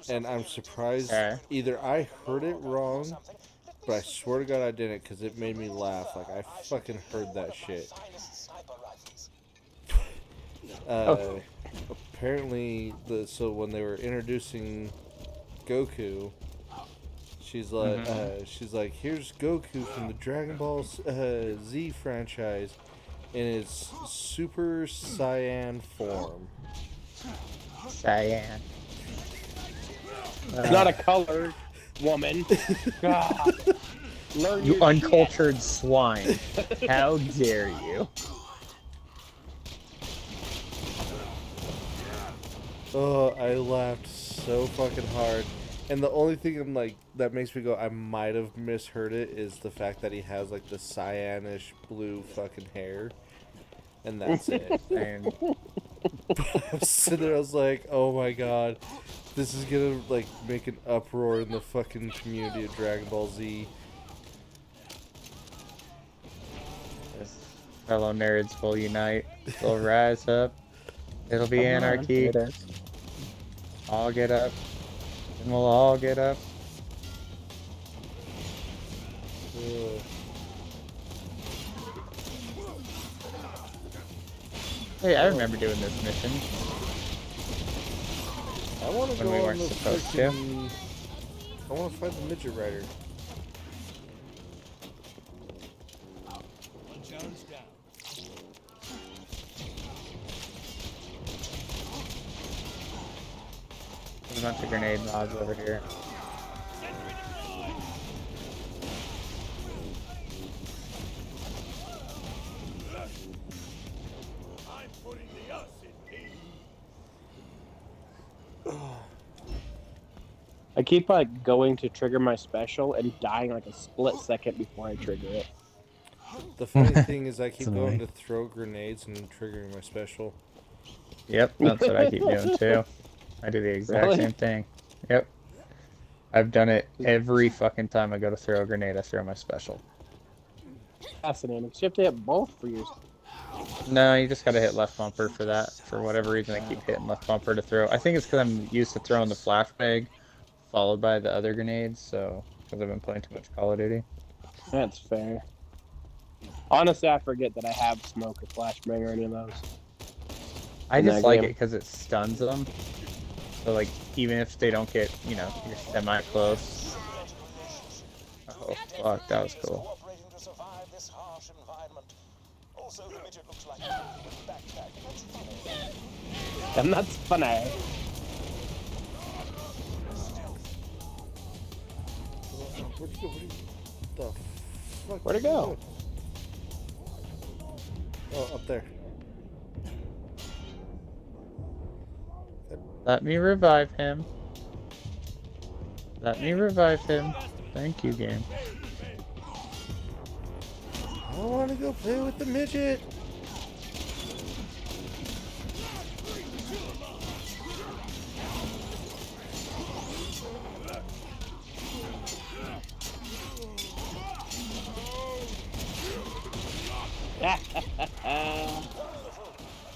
And I'm surprised, either I heard it wrong, but I swear to God I didn't, because it made me laugh. Like, I fucking heard that shit. Apparently, so when they were introducing Goku, she's like, here's Goku from the Dragon Ball Z franchise in his Super Saiyan form. Cyan. Not a color, woman. God. You uncultured swine. How dare you? Oh, I laughed so fucking hard. And the only thing I'm like that makes me go, I might have misheard it, is the fact that he has like the cyanish blue fucking hair. And that's it. And I was sitting there, I was like, oh my god, this is gonna like make an uproar in the fucking community of Dragon Ball Z. Fellow nerds will unite. We'll rise up. It'll be anarchy. All get up. And we'll all get up. Ugh. Hey, I remember doing this mission. I want to When go we on weren't the supposed to. freaking... I want to fight the midget rider. One challenge down. There's a bunch of grenade mods over here. I'm putting the us in P. I keep like going to trigger my special and dying like a split second before I trigger it. The funny thing is I keep That's going annoying. to throw grenades and triggering my special. Yep, that's what I keep doing too. I do the exact Really? same thing. Yep. I've done it every fucking time I go to throw a grenade, I throw my special. Fascinating. So you have to hit both for yours. No, you just gotta hit left bumper for that. For whatever reason, I keep hitting left bumper to throw. I think it's because I'm used to throwing the flashbang followed by the other grenades, so because I've been playing too much Call of Duty. That's fair. Honestly, I forget that I have smoke or flashbang or any of those. I In just that like game. it because it stuns them. So like, even if they don't get, you know, you're semi-close. Oh fuck, that was cool. Cooperating to survive this harsh environment. Also, the midget looks like a backpack. That's funny. And that's funny. Where'd you go? The fuck? Where'd it go? Oh, up there. Let me revive him. Let me revive him. Thank you, game. I want to go play with the midget.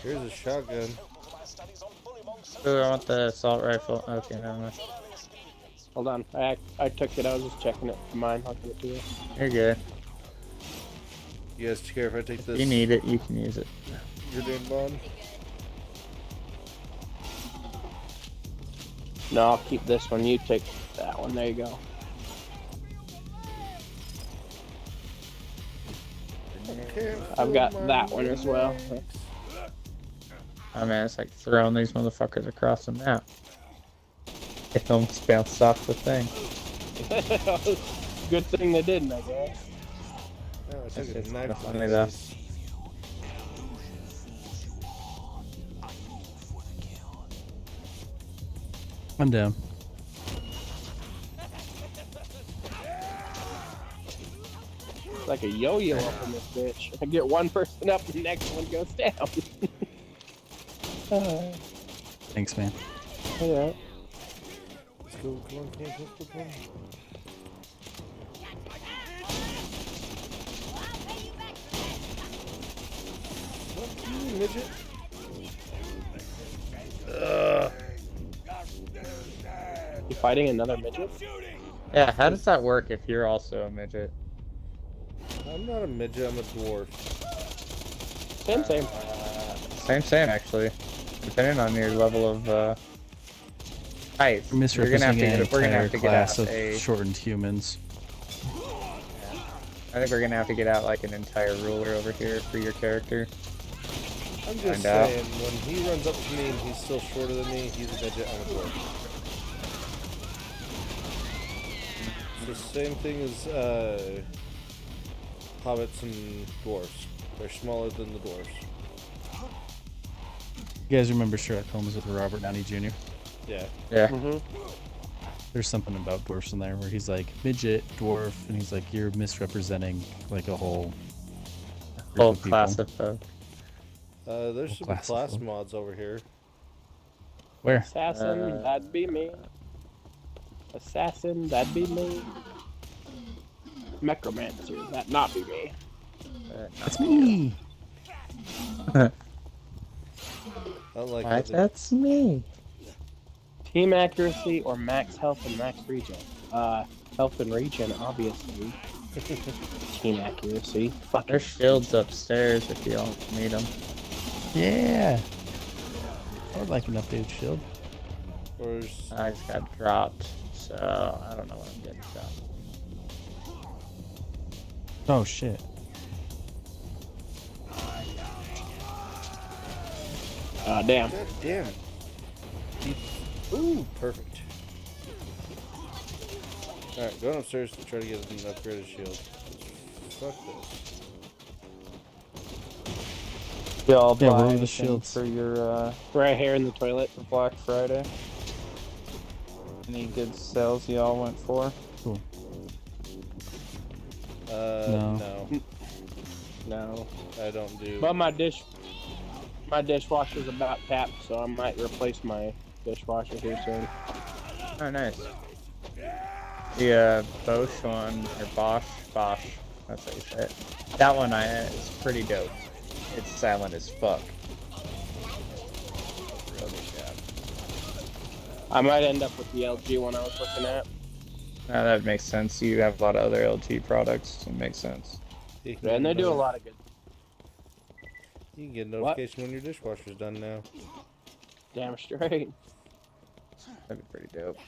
Here's a shotgun. Oh, I want the assault rifle. Okay, never mind. Hold on. I took it. I was just checking it for mine. I'll give it to you. You're good. You guys care if I take this? If you need it, you can use it. Grenade bomb? No, I'll keep this one. You take that one. There you go. I've got that one as well. Oh man, it's like throwing these motherfuckers across the map. It almost bounced off the thing. Good thing they didn't, I guess. Oh, I took It's a knife. funny though. I'm down. It's like a yo-yo up in this bitch. I get one person up, the next one goes down. Thanks, man. Yeah. Let's go. Come on, come on, come on. Fuck you, midget. You fighting another midget? Yeah, how does that work if you're also a midget? I'm not a midget, I'm a dwarf. Same. Same actually. Depending on your level of height. You're misrepresenting an we're gonna entire have to get class out of a. shortened humans. I think we're gonna have to get out like an entire ruler over here for your character. I'm just Find out. saying, when he runs up to me and he's still shorter than me, he's a midget, I'm a dwarf. It's the same thing as hobbits and dwarves. They're smaller than the dwarves. You guys remember Sherlock Holmes with Robert Downey Jr.? Yeah. Yeah. Mm-hmm. There's something about dwarfs in there where he's like midget, dwarf, and he's like, you're misrepresenting like a whole group Whole of people. class of folk. There's some class of class folk. mods over here. Where? Assassin, that'd be me. Assassin, that'd be me. Necromancer, that'd not be me. That's me. I don't like how they- That's me. Team accuracy or max health and max regen? Health and regen, obviously. Team accuracy. Fucking There's shields upstairs if you all need them. Yeah. I would like an updated shield. Where's I just got dropped, so I don't know what I'm getting shot. Oh shit. Damn. God damn. Ooh, perfect. Alright, going upstairs to try to get an upgraded shield. Fuck this. Y'all Yeah, buy where were the anything shields? for your right here in the toilet for Black Friday? Any good sales y'all went for? Cool. No. No. I don't do. But my dishwasher's about tapped, so I might replace my dishwasher here soon. Oh, nice. The Bosch one, or Bosch, that's how you say it. That one is pretty dope. It's silent as fuck. Real good job. I might end up with the LG one I was looking at. That makes sense. You have a lot of other LG products. It makes sense. And they do a lot of good. You can get a notification when your dishwasher's done now. Damn straight. That'd be pretty dope.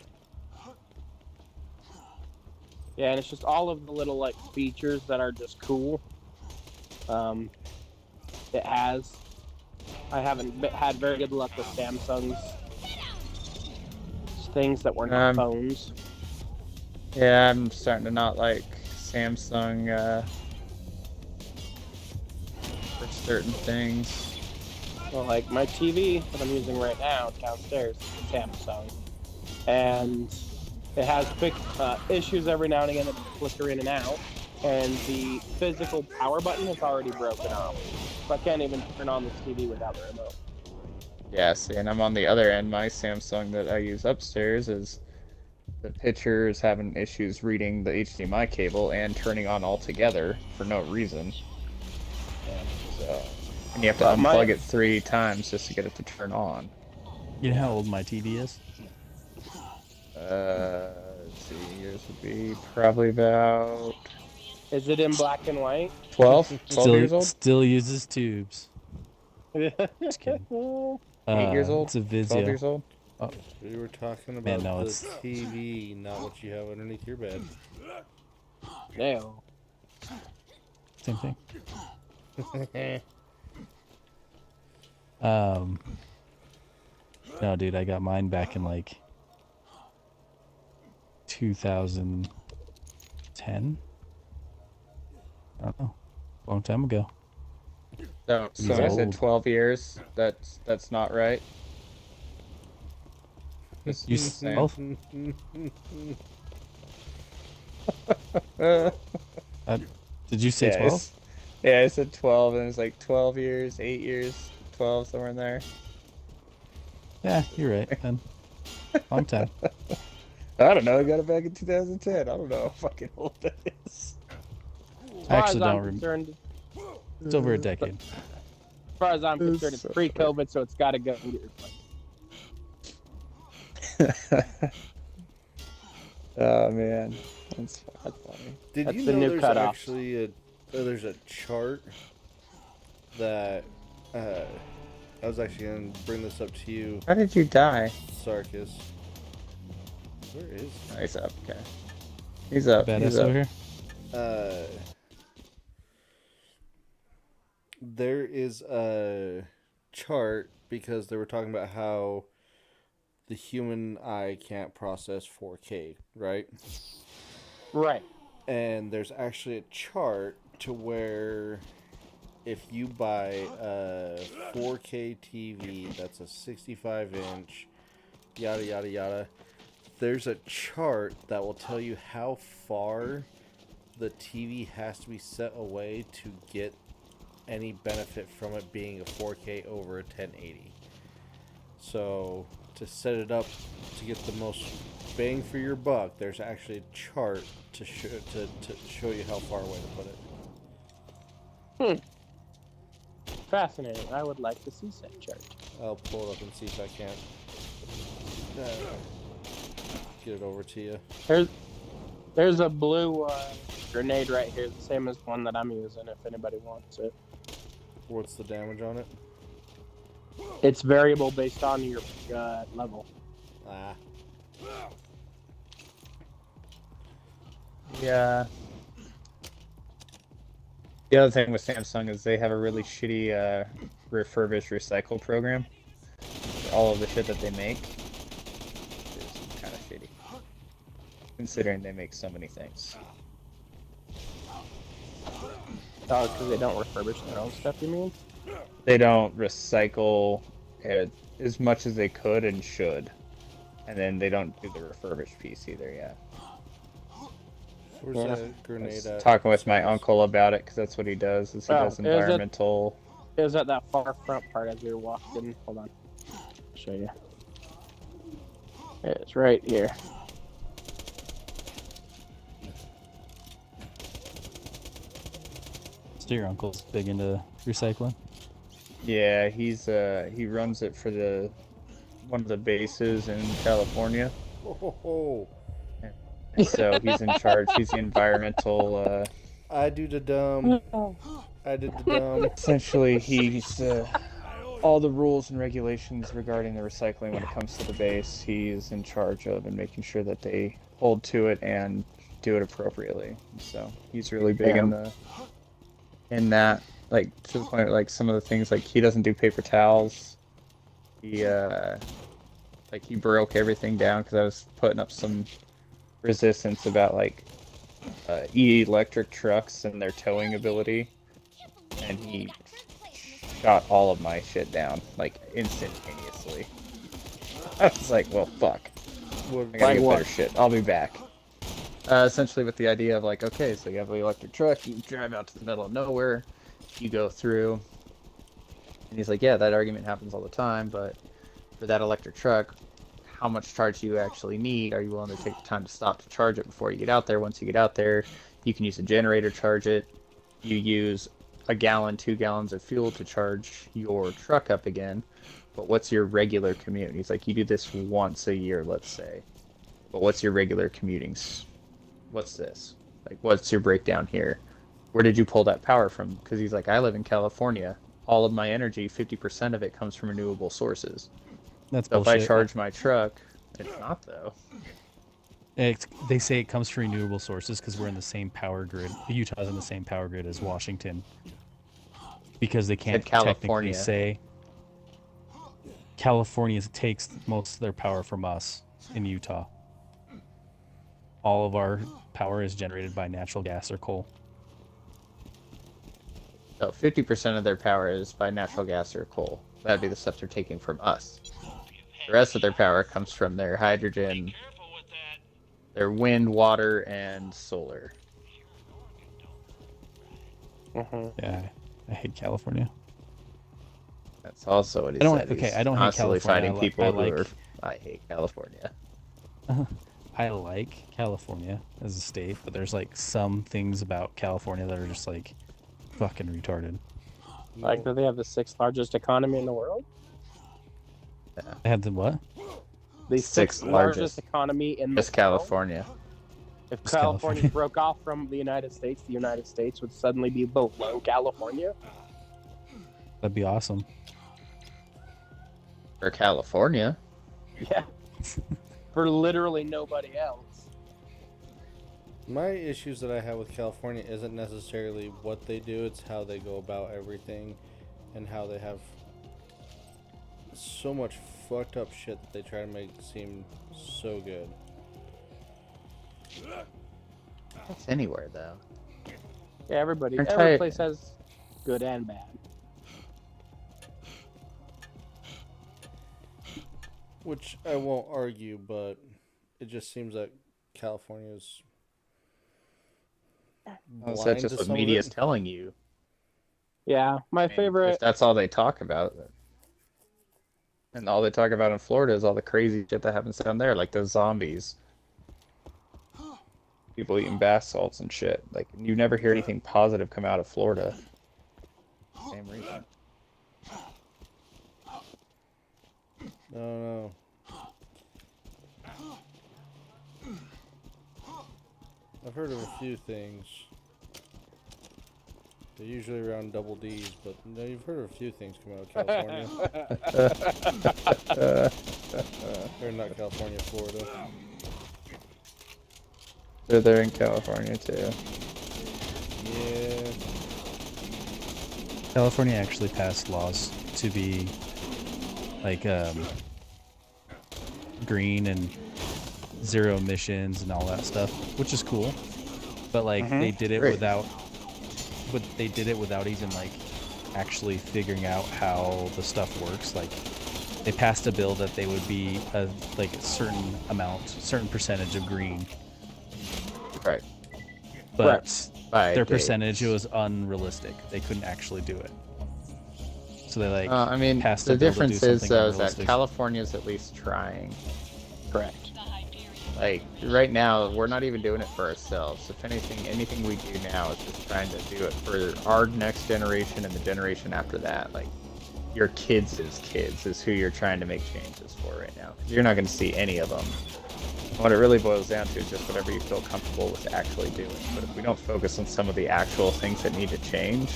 Yeah, and it's just all of the little like features that are just cool. It has. I haven't had very good luck with Samsung's things that were not phones. Yeah, I'm starting to not like Samsung for certain things. Well, like my TV that I'm using right now downstairs is Samsung, and it has quick issues every now and again that flicker in and out, and the physical power button is already broken off, so I can't even turn on this TV without the remote. Yeah, see, and I'm on the other end. My Samsung that I use upstairs is the picture is having issues reading the HDMI cable and turning on altogether for no reason. And you have to unplug it 3 times just to get it to turn on. You know how old my TV is? Let's see, yours would be probably about... Is it in black and white? 12 years old? Still uses tubes. Just kidding. 8 years old? It's a Vizio. 12 years old? Oh. We were talking about Man, no, the it's... TV, not what you have underneath your bed. No. Same thing. No, dude, I got mine back in like 2010. I don't know, long time ago. So I said 12 years. That's not right. You both? Did you say 12? Yeah, I said 12, and it's like 12 years, 8 years, 12, somewhere in there. Yeah, you're right, then. Long time. I don't know, I got it back in 2010. I don't know how fucking old that is. I actually don't remember. It's over a decade. As far as I'm concerned, it's pre-COVID, so it's got to go and get replaced. Oh, man. That's funny. Did That's you the know new there's cutoff. actually there's a chart that I was actually going to bring this up to you. How did you die? Sarkis. Where is Oh, he's up, okay. He's up. Badass He's up. over here? There is a chart because they were talking about how the human eye can't process 4K, right? Right. And there's actually a chart to where if you buy a 4K TV that's a 65-inch, yada, yada, yada, there's a chart that will tell you how far the TV has to be set away to get any benefit from it being a 4K over a 1080. So to set it up to get the most bang for your buck, there's actually a chart to show you how far away to put it. Fascinating. I would like to see said chart. I'll pull it up and see if I can get it over to you. There's a blue grenade right here, the same as one that I'm using. If anybody wants it. What's the damage on it? It's variable based on your level. Ah. Yeah. The other thing with Samsung is they have a really shitty refurbish recycle program. All of the shit that they make is kind of shitty, considering they make so many things. Oh, because they don't refurbish their own stuff, you mean? They don't recycle as much as they could and should. And then they don't do the refurbished piece either yet. Where's Yeah. that I grenade was at? talking with my Service? uncle about it because that's what he does. Is he does environmental. It was at that far front part as we were walking. Hold on. I'll show you. It's right here. So your uncle's big into recycling? Yeah, he runs it for one of the bases in California. Oh, So he's in charge. He's the environmental. I do the dumb. I did the dumb. Essentially, he's all the rules and regulations regarding the recycling when it comes to the base. He's in charge of and making sure that they hold to it and do it appropriately. So he's really big in that, like to the point, like some of the things, like he doesn't do paper towels. He he broke everything down because I was putting up some resistance about like electric trucks and their towing ability, and he shot all of my shit down like instantaneously. I was like, well, fuck. I gotta get better shit. I'll be back. Essentially with the idea of like, okay, so you have an electric truck, you drive out to the middle of nowhere, you go through, and he's like, yeah, that argument happens all the time, but for that electric truck, how much charge do you actually need? Are you willing to take the time to stop to charge it before you get out there? Once you get out there, you can use a generator to charge it. You use a gallon, 2 gallons of fuel to charge your truck up again. But what's your regular commute? And he's like, you do this once a year, let's say. But what's your regular commuting? What's this? Like, what's your breakdown here? Where did you pull that power from? Because he's like, I live in California. All of my energy, 50% of it comes from renewable sources. That's so bullshit. if I charge my truck, it's not though. They say it comes from renewable sources because we're in the same power grid. Utah's in the same power grid as Washington. Because they can't technically say California takes most of their power from us in Utah. All of our power is generated by natural gas or coal. So 50% of their power is by natural gas or coal. That'd be the stuff they're taking from us. The rest of their power comes from their hydrogen, their wind, water, and solar. Yeah, I hate California. That's also what he said. I don't hate California. Fighting people I hate California. I like California as a state, but there's like some things about California that are just like fucking retarded. Like that they have the 6th largest economy in the world? Yeah. They have the what? The 6th largest economy in the world. California. If California broke off from the United States would suddenly be below California. That'd be awesome. For California? Yeah. For literally nobody else. My issues that I have with California isn't necessarily what they do, it's how they go about everything and how they have so much fucked up shit that they try to make seem so good. That's anywhere though. Yeah, every place has good and bad. Which I won't argue, but it just seems that California's Well, that's just what media's telling you. Yeah, my favorite. If that's all they talk about. And all they talk about in Florida is all the crazy shit that happens down there, like those zombies. People eating bath salts and shit. Like, you never hear anything positive come out of Florida. Same reason. No. I've heard of a few things. They're usually around double D's, but no, you've heard of a few things come out of California. Or not California, Florida. They're in California too. Yeah. California actually passed laws to be like green and zero emissions and all that stuff, which is cool. But like they did it without even like actually figuring out how the stuff works. Like they passed a bill that they would be a certain percentage of green. Right. But their Dates. percentage was unrealistic. They couldn't actually do it. So they like I mean, passed the a bill to do difference is something though is that unrealistic. California's at least trying. Correct. Like right now, we're not even doing it for ourselves. If anything we do now is just trying to do it for our next generation and the generation after that. Like your kids' kids is who you're trying to make changes for right now. 'Cause you're not going to see any of them. What it really boils down to is just whatever you feel comfortable with actually doing. But if we don't focus on some of the actual things that need to change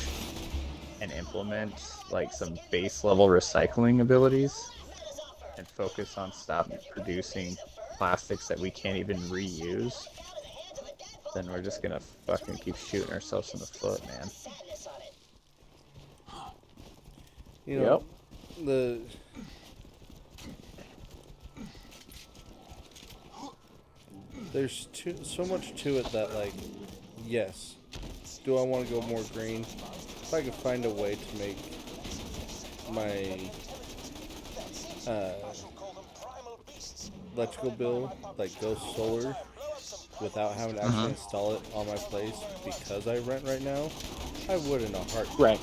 and implement like some base level recycling abilities and focus on stopping producing plastics that we can't even reuse, then we're just gonna fucking keep shooting ourselves in the foot, man. You know, there's so much to it that, like, yes, do I want to go more green? If I could find a way to make my electrical bill like go solar without having to actually install it on my place because I rent right now, I would in a heartbeat. Right.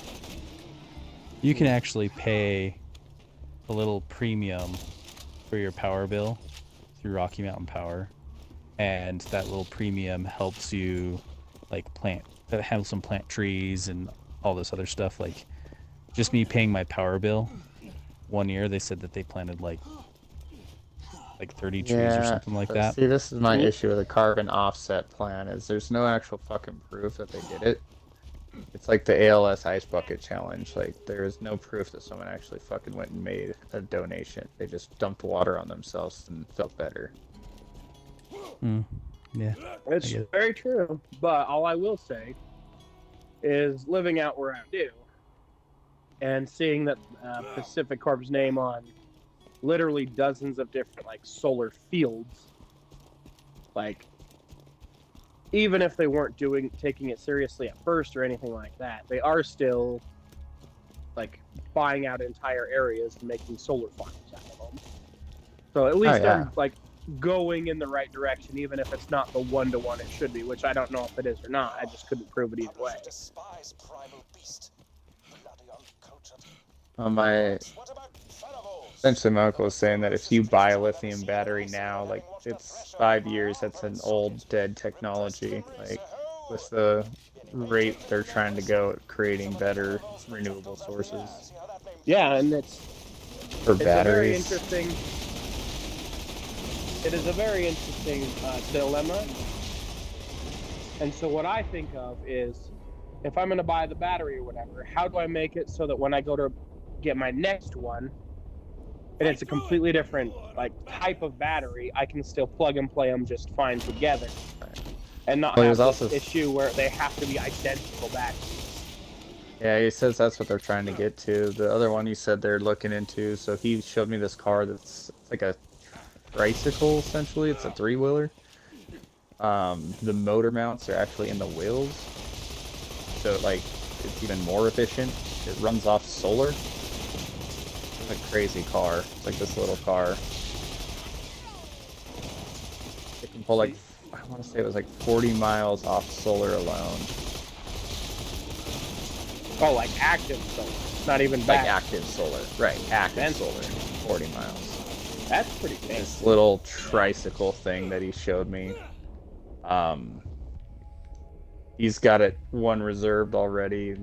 You can actually pay a little premium for your power bill through Rocky Mountain Power, and that little premium helps you like have some plant trees and all this other stuff. Like just me paying my power bill, one year they said that they planted like 30 trees or something like that. See, this is my issue with the carbon offset plan is there's no actual fucking proof that they did it. It's like the ALS Ice Bucket Challenge. Like, there is no proof that someone actually fucking went and made a donation. They just dumped water on themselves and felt better. Yeah. It's very true. But all I will say is living out where I do and seeing that Pacific Corp's name on literally dozens of different like solar fields, like even if they weren't taking it seriously at first or anything like that, they are still like buying out entire areas and making solar farms out of them. So at least I'm like going in the right direction, even if it's not the 1-to-1 it should be, which I don't know if it is or not. I just couldn't prove it either way. Essentially my uncle was saying that if you buy a lithium battery now, like it's 5 years, that's an old dead technology. Like with the rate they're trying to go at creating better renewable sources. Yeah, and it's batteries. It is a very interesting dilemma. And so what I think of is, if I'm going to buy the battery or whatever, how do I make it so that when I go to get my next one, and it's a completely different like type of battery, I can still plug and play them just fine together, and not have this issue where they have to be identical batteries. Yeah, he says that's what they're trying to get to. The other one he said they're looking into, so he showed me this car that's like a tricycle, essentially. It's a 3-wheeler. The motor mounts are actually in the wheels, so like it's even more efficient. It runs off solar. It's a crazy car. It's like this little car. It can pull like, I want to say it was like 40 miles off solar alone. Oh, like active solar, not even like battery. active solar, right? Active solar, 40 miles. That's pretty big. This little tricycle thing that he showed me. He's got it one reserved already,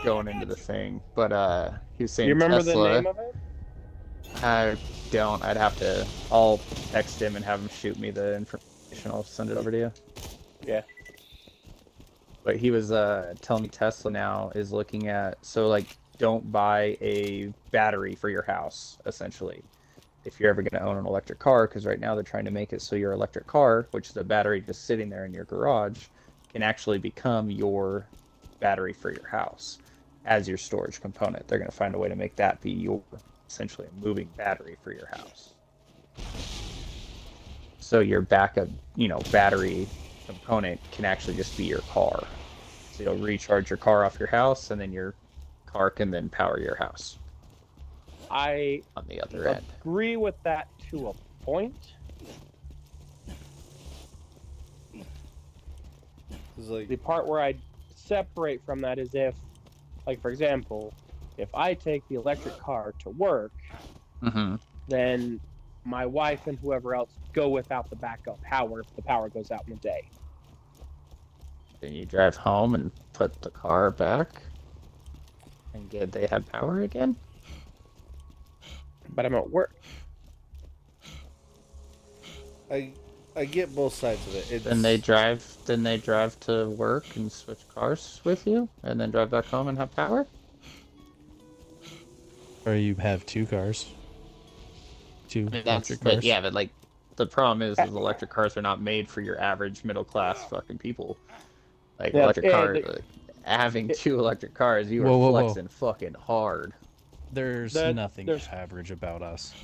going into the thing. But he was saying, you remember Tesla, the name of it? I don't. I'll text him and have him shoot me the information. I'll send it over to you. Yeah. But he was telling me Tesla now is looking at, so like, don't buy a battery for your house, essentially. If you're ever going to own an electric car, because right now they're trying to make it so your electric car, which is a battery just sitting there in your garage, can actually become your battery for your house as your storage component. They're going to find a way to make that be your, essentially, a moving battery for your house. So your backup, battery component can actually just be your car. So you'll recharge your car off your house, and then your car can then power your house. I on the other end. agree with that to a point. Like... The part where I separate from that is if, like, for example, if I take the electric car to work, then my wife and whoever else go without the backup power if the power goes out in the day. Then you drive home and put the car back, and they have power again. But I'm at work. I get both sides of it. Then they drive to work and switch cars with you, and then drive back home and have power. Or you have two cars. Two electric But cars. yeah, but like the problem is electric cars are not made for your average middle class fucking people. Like electric cars, having two electric cars, you are flexing fucking hard. There's nothing average about us.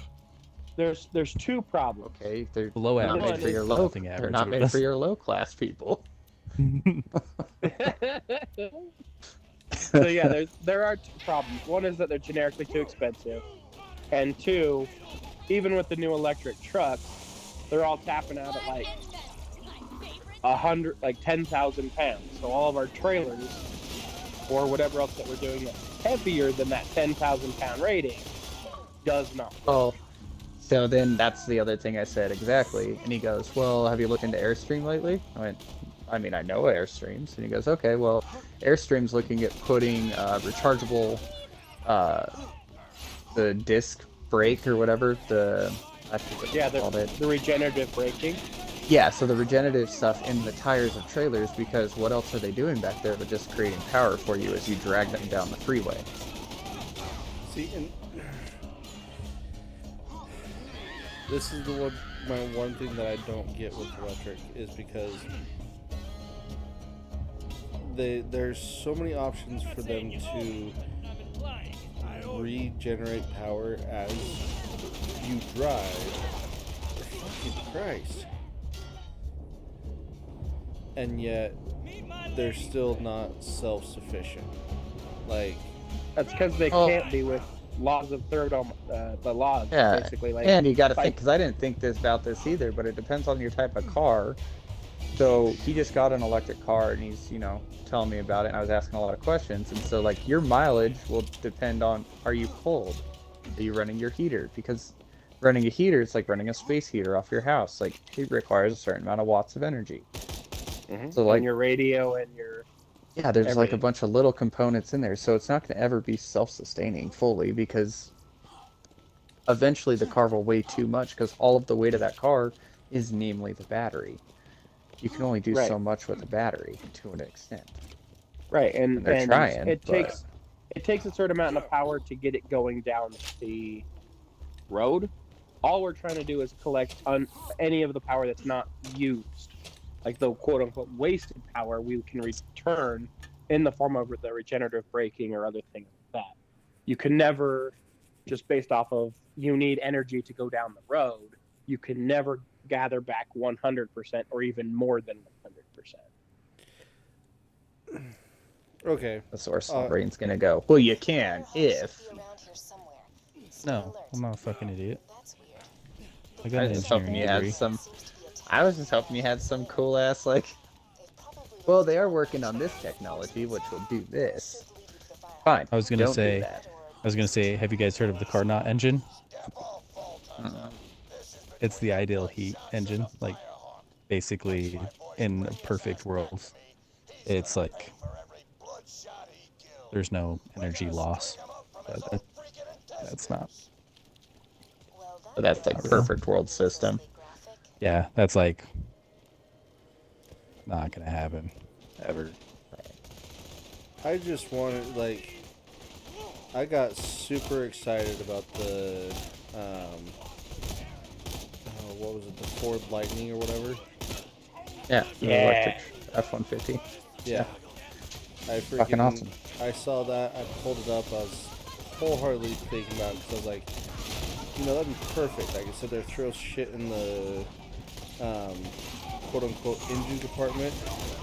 There's two problems. Okay, they're below not average. made for your low. They're not made for your low class people. So yeah, there are two problems. One is that they're generically too expensive, and two, even with the new electric trucks, they're all tapping out at like 10,000 pounds. So all of our trailers, or whatever else that we're doing that's heavier than that 10,000 pound rating, does not. Oh, so then that's the other thing I said exactly. And he goes, "Well, have you looked into Airstream lately?" I went, "I mean, I know Airstreams." And he goes, "Okay, well, Airstream's looking at putting rechargeable, the disc brake or whatever, the regenerative braking." Yeah, so the regenerative stuff in the tires of trailers, because what else are they doing back there but just creating power for you as you drag them down the freeway? See, and this is my one thing that I don't get with electric is because there's so many options for them to regenerate power as you drive. Fucking Christ. And yet they're still not self-sufficient. Like, that's because they can't be with laws of the laws, basically. Like, and you got to think, because I didn't think about this either, but it depends on your type of car. So he just got an electric car, and he's telling me about it, and I was asking a lot of questions. And so like your mileage will depend on, are you cold? Are you running your heater? Because running a heater, it's like running a space heater off your house. Like, it requires a certain amount of watts of energy. So like and your radio and your there's everything. like a bunch of little components in there, so it's not going to ever be self-sustaining fully, because eventually the car will weigh too much, because all of the weight of that car is namely the battery. You can only do so much with a battery to an extent. Right, and they're trying. It takes a certain amount of power to get it going down the road. All we're trying to do is collect any of the power that's not used. Like the quote-unquote wasted power we can return in the form of the regenerative braking or other things like that. You can never, just based off of you need energy to go down the road, you can never gather back 100% or even more than 100%. Okay. That's where my brain's going to go. Well, you can, if... No, I'm not a fucking idiot. I got I an was just hoping engineering you had degree. some... I was just hoping you had some cool ass, like... Well, they are working on this technology, which will do this. Fine. I was gonna don't do say, that. have you guys heard of the Carnot engine? It's the ideal heat engine. Like, basically, in a perfect world, it's like there's no energy loss. That's not. So that's like perfect world system. Yeah, that's like not gonna happen ever. I just wanted, like, I got super excited about the, what was it, the Ford Lightning or whatever? Yeah, the electric F-150. Yeah. I freaking, Fucking awesome. I saw that, I pulled it up, I was wholeheartedly thinking about it, because I was like, you know, that'd be perfect. I could sit there, throw shit in the, quote-unquote engine compartment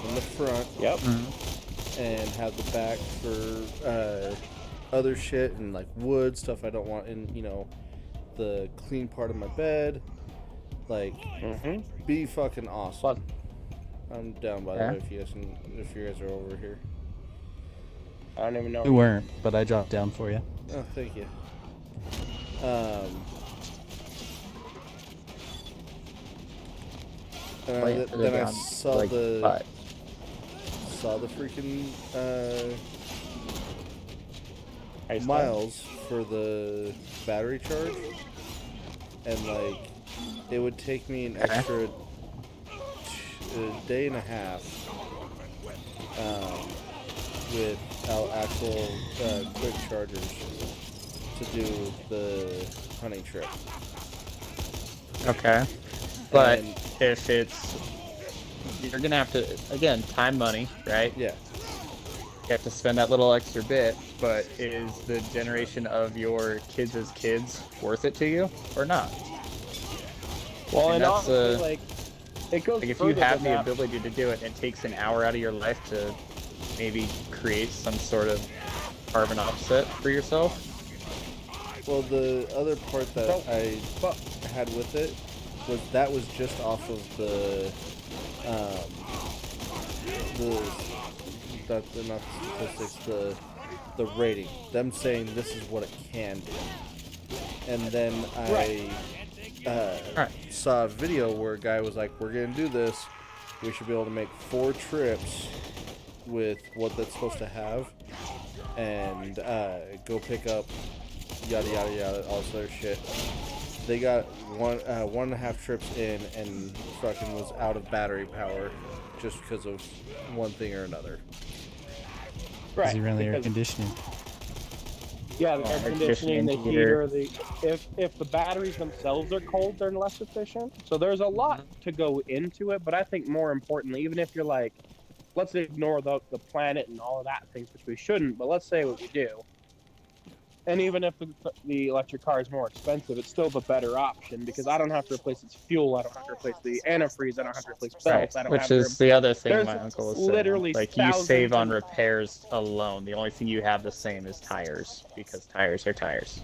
in the front. Yep. And have the back for other shit and like wood stuff I don't want in, you know, the clean part of my bed. Like, be fucking awesome. I'm down by the way if you guys are over here. I don't even know. We weren't, but I dropped down for you. Oh, thank you. Then I saw like, saw the freaking miles for the battery charge, and like it would take me an extra day and a half without actual quick chargers to do the hunting trip. Okay. But And- if it's, you're gonna have to, again, time, money, right? Yeah. You have to spend that little extra bit, but is the generation of your kids' kids worth it to you or not? Well, and that's honestly, like, it goes like if further you have than the that. ability to do it, and it takes an hour out of your life to maybe create some sort of carbon offset for yourself. Well, the other part that I had with it was that was just off of the not the statistics, the rating. Them saying this is what it can do. And then I saw a video where a guy was like, "We're gonna do this. We should be able to make 4 trips with what that's supposed to have, and go pick up yada yada yada, all this other shit." They got 1.5 trips in and fucking was out of battery power just because of one thing or another. Because he ran the air conditioning. Yeah, the air conditioning, the heater, if the batteries themselves are cold, they're less efficient. So there's a lot to go into it, but I think more importantly, even if you're like, let's ignore the planet and all of that things, which we shouldn't, but let's say what we do. And even if the electric car is more expensive, it's still the better option because I don't have to replace its fuel, I don't have to replace the antifreeze, I don't have to replace belts, I don't Which have is to... the other thing There's my uncle was literally saying. Like, you save thousands on of- repairs alone. The only thing you have the same is tires, because tires are tires.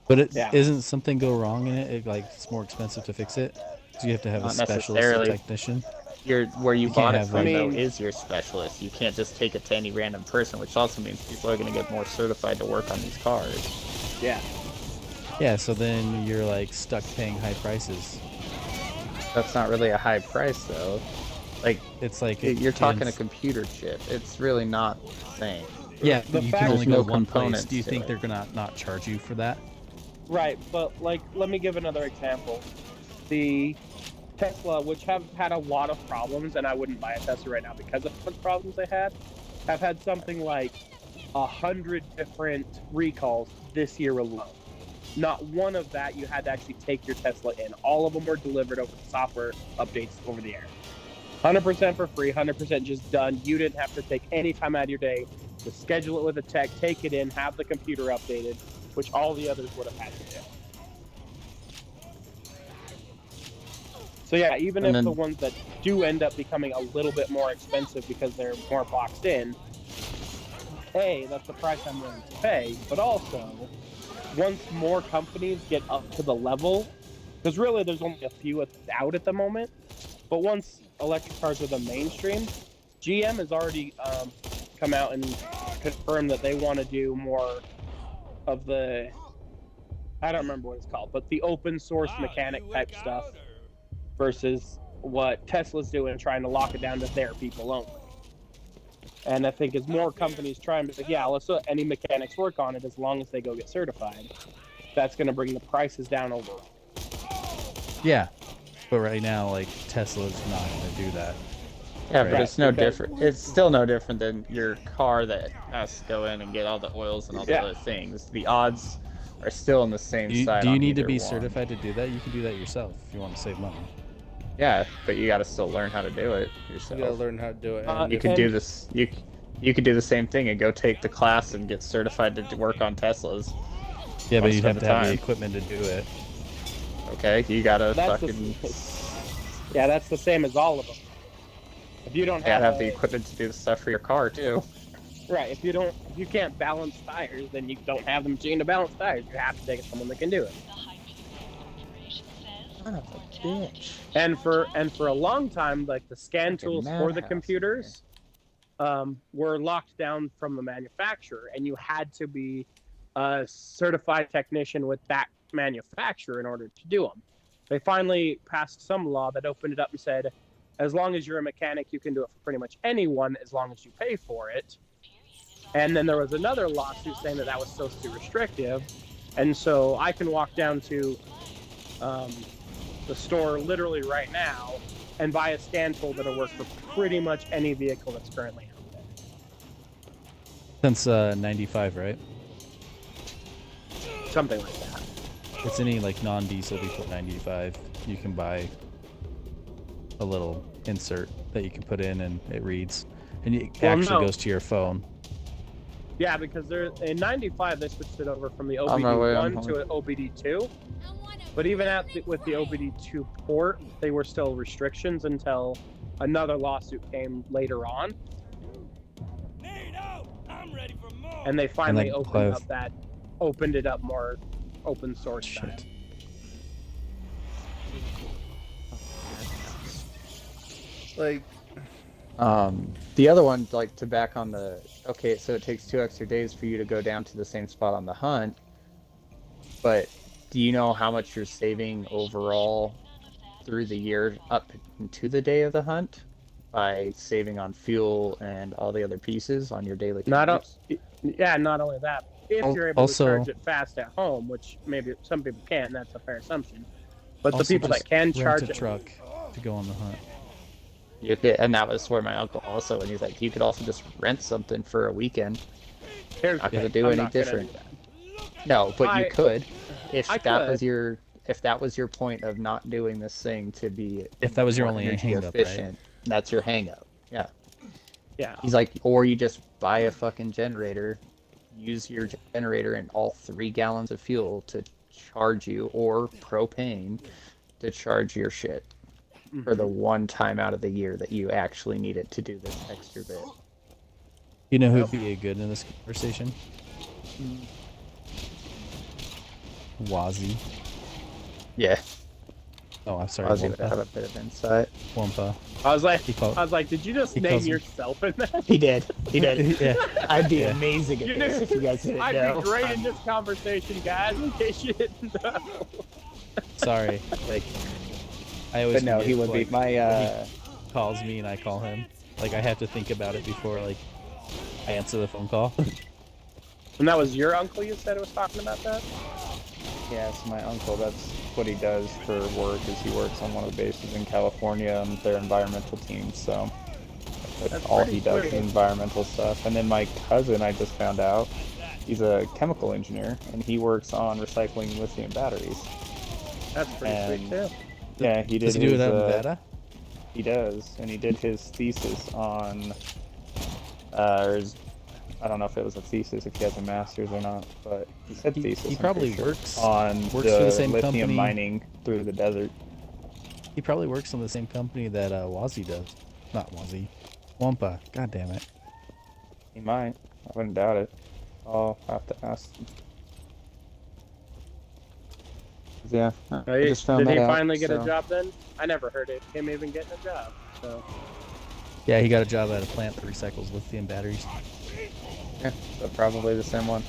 But isn't something go wrong in it? Like it's more expensive to fix it. So you have to have Not a specialist necessarily. technician. Where you can't bought it have, from, like- though, is your specialist. You can't just take it to any random person, which also means people are going to get more certified to work on these cars. Yeah. Yeah, so then you're like stuck paying high prices. That's not really a high price, though. Like, it's like you're talking a computer chip. It's really not the same. Yeah, The you fact- can only There's go no one place. components Do you to think it. they're gonna not charge you for that? Right, but like, let me give another example. The Tesla, which have had a lot of problems, and I wouldn't buy a Tesla right now because of the problems they had, have had something like 100 different recalls this year alone. Not one of that you had to actually take your Tesla in. All of them were delivered over the software updates over the air. 100% for free, 100% just done. You didn't have to take any time out of your day to schedule it with a tech, take it in, have the computer updated, which all the others would have had to do. So yeah, even if the ones that do end up becoming a little bit more expensive because they're more boxed in, A, that's the price I'm willing to pay, but also, once more companies get up to the level, because really there's only a few out at the moment, but once electric cars are the mainstream, GM has already come out and confirmed that they want to do more of the, I don't remember what it's called, but the open source mechanic type stuff versus what Tesla's doing, trying to lock it down to their people only. And I think as more companies try and be like, yeah, let's let any mechanics work on it as long as they go get certified, that's going to bring the prices down overall. Yeah, but right now, like Tesla's not gonna do that. Yeah, but right? it's no different. It's still no different than your car that has to go in and get all the oils and all the other things. The odds are still on the same side. Do you on need to either be one. certified to do that? You can do that yourself if you want to save money. Yeah, but you got to still learn how to do it You yourself. gotta learn how to do it. And You could do this. You could do the same thing and go take the class and get certified to work on Teslas. Yeah, but you'd have to have the time. equipment to do it. Okay, you gotta That's fucking. Yeah, that's the same as all of them. If you don't You gotta have have the equipment to do the stuff for your car too. right, if you can't balance tires, then you don't have the machine to balance tires. You have to take it to someone that can do it. Son of a bitch. And for a long time, like the scan Fucking tools for the madhouse, computers were locked down from the manufacturer, and you had to be a certified technician with that manufacturer in order to do them. They finally passed some law that opened it up and said, as long as you're a mechanic, you can do it for pretty much anyone as long as you pay for it. And then there was another lawsuit saying that was supposed to be restrictive. And so I can walk down to the store literally right now and buy a scan tool that'll work for pretty much any vehicle that's currently out there. Since 95, right? Something like that. It's any like non-diesel before 95. You can buy a little insert that you can put in and it reads, and it actually goes to your phone. Yeah, because in 95 they switched it over from the On my way, OBD1 to an OBD2. But even with the OBD2 port, they were still restrictions until another lawsuit came later on. And they finally opened it up more open source style. Like, the other one, like to back on the okay, so it takes 2 extra days for you to go down to the same spot on the hunt. But do you know how much you're saving overall through the year up to the day of the hunt by saving on fuel and all the other pieces on your daily commutes? Not only that, if you're able to charge it fast at home, which maybe some people can't, and that's a fair assumption. But the people that can charge a truck to go on the hunt. And that was where my uncle also, and he's like, you could also just rent something for a weekend. Not gonna do any different. No, but you could, if that was your point of not doing this thing to be. If that was your only hang-up, right? That's your hang-up. Yeah. Yeah. He's like, or you just buy a fucking generator, use your generator and all 3 gallons of fuel to charge you, or propane to charge your shit for the one time out of the year that you actually need it to do this extra bit. You know who'd be good in this conversation? Wazzy. Yeah. Oh, I'm sorry. Wazzy would have a bit of insight. Wampa. I was like, did you just name yourself in that? He did. Yeah. I'd be amazing at this if you guys didn't know. I'd be great in this conversation, guys, in case you didn't know. Sorry. Like, I always. But no, he would be my. He calls me and I call him. Like, I have to think about it before I answer the phone call. And that was your uncle you said was talking about that? Yeah, it's my uncle. That's what he does for work. Is he works on one of the bases in California on their environmental team. So that's all he does is environmental stuff. And then my cousin, I just found out, he's a chemical engineer and he works on recycling lithium batteries. That's pretty sweet too. Yeah, he did. Does he do that in Nevada? He does, and he did his thesis on. I don't know if it was a thesis, if he has a master's or not, but he said thesis. He probably works for the same lithium company. Mining through the desert. He probably works on the same company that Wazzy does. Not Wazzy. Wampa. God damn it. He might. I wouldn't doubt it. I'll have to ask him. Yeah. I just found did he that finally out, get a job then? I never heard of him even getting a job. So. Yeah, he got a job at a plant that recycles lithium batteries. Yeah, so probably the same one.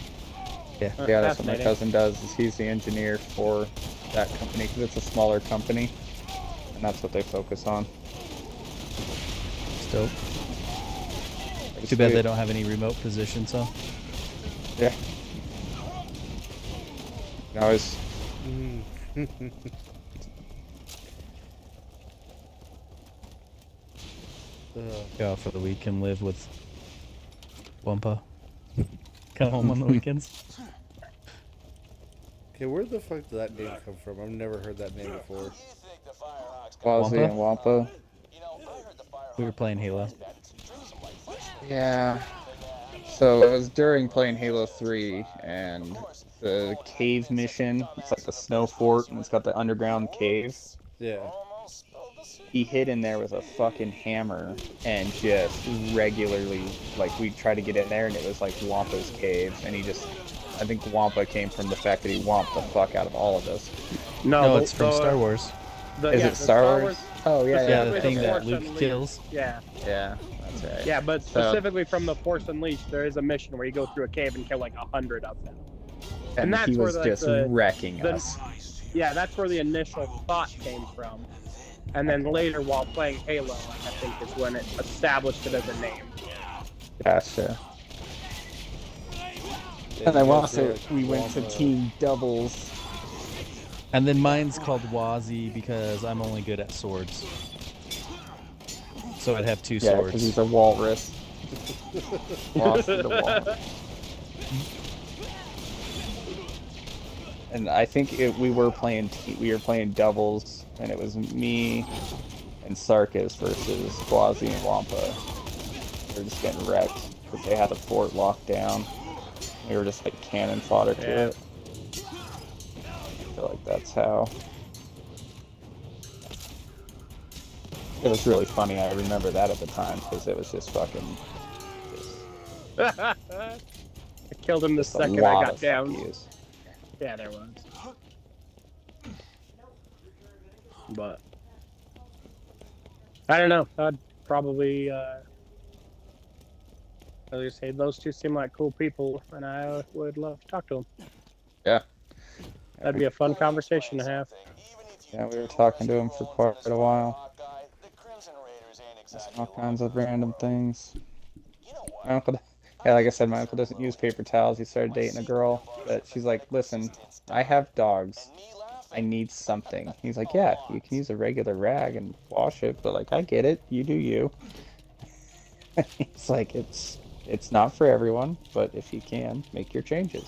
Yeah. Yeah, that's what my cousin does. Is he's the engineer for that company because it's a smaller company, and that's what they focus on. It's dope. Too bad they don't have any remote positions, though. Yeah. Now is. Go out for the week and live with Wampa. Come home on the weekends. Okay, where the fuck did that name come from? I've never heard that name before. Quasi and Wampa. We were playing Halo. Yeah. So it was during playing Halo 3, and the cave mission, it's like the snow fort, and it's got the underground cave. Yeah. He hid in there with a fucking hammer, and just regularly, like, we'd try to get in there, and it was like Wampa's cave, and he just, I think Wampa came from the fact that he womped the fuck out of all of us. No, it's from Star Wars. Is it Star Wars? Oh, yeah, Yeah, the thing that Luke kills. Yeah. Yeah, that's right. Yeah, but specifically from the Force Unleashed, there is a mission where you go through a cave and kill like 100 of them. And that's he where was like, just wrecking us. Yeah, that's where the initial thought came from. And then later, while playing Halo, I think is when it established it as a name. Gotcha. And then also, we went to team doubles. And then mine's called Wazzy because I'm only good at swords. So I'd have 2 Yeah, swords. because he's a walrus. Lost to the wall. And I think we were playing doubles, and it was me and Sarkis versus Quasi and Wampa. We were just getting wrecked because they had the fort locked down. We were just like cannon fodder to it. I feel like that's how. It was really funny. I remember that at the time because it was just fucking. I killed him the Just a second lot I got of down. fuck yous. Yeah, there was. But I don't know. I'd probably I was gonna say those two seem like cool people, and I would love to talk to them. Yeah. That'd be a fun conversation to have. Yeah, we were talking to him for quite a while. Just all kinds of random things. My uncle, yeah, like I said, my uncle doesn't use paper towels. He started dating a girl, but she's like, listen, I have dogs. I need something. He's like, yeah, you can use a regular rag and wash it, but like, I get it. You do you. He's like, it's not for everyone, but if you can, make your changes.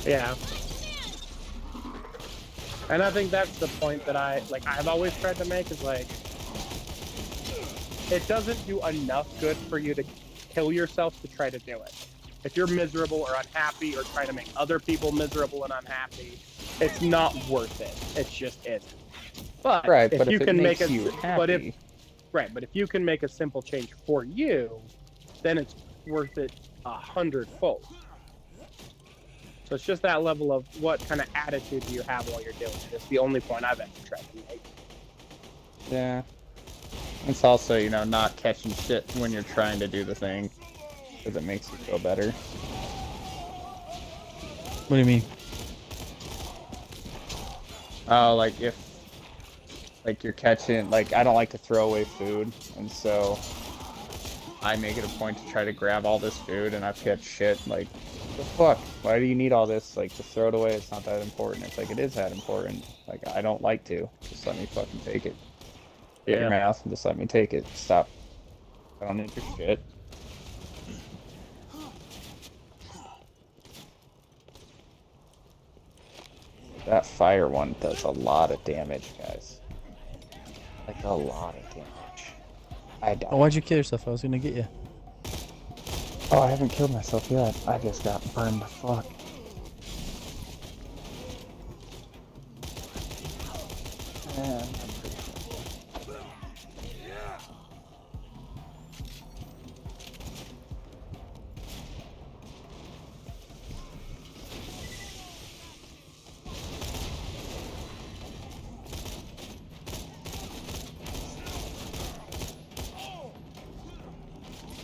Yeah. And I think that's the point that I've always tried to make is like, it doesn't do enough good for you to kill yourself to try to do it. If you're miserable or unhappy or trying to make other people miserable and unhappy, it's not worth it. It just isn't. But right, if but you if can it make makes a, you happy, but if you can make a simple change for you, then it's worth it 100-fold. So it's just that level of what kind of attitude do you have while you're doing it. It's the only point I've ever tried to make. yeah. It's also, you know, not catching shit when you're trying to do the thing, because it makes you feel better. What do you mean? Oh, like if, like you're catching, like I don't like to throw away food, and so I make it a point to try to grab all this food, and I've catch shit, like, what the fuck? Why do you need all this? Like, to throw it away, it's not that important. It's like, it is that important. Like, I don't like to. Just let me fucking take it. Get your mouth and just let me take it. Stop. I don't need your shit. That fire one does a lot of damage, guys. Like, a lot of damage. I died. Oh, why'd you kill yourself? I was gonna get you. Oh, I haven't killed myself yet. I just got burned the fuck. Man.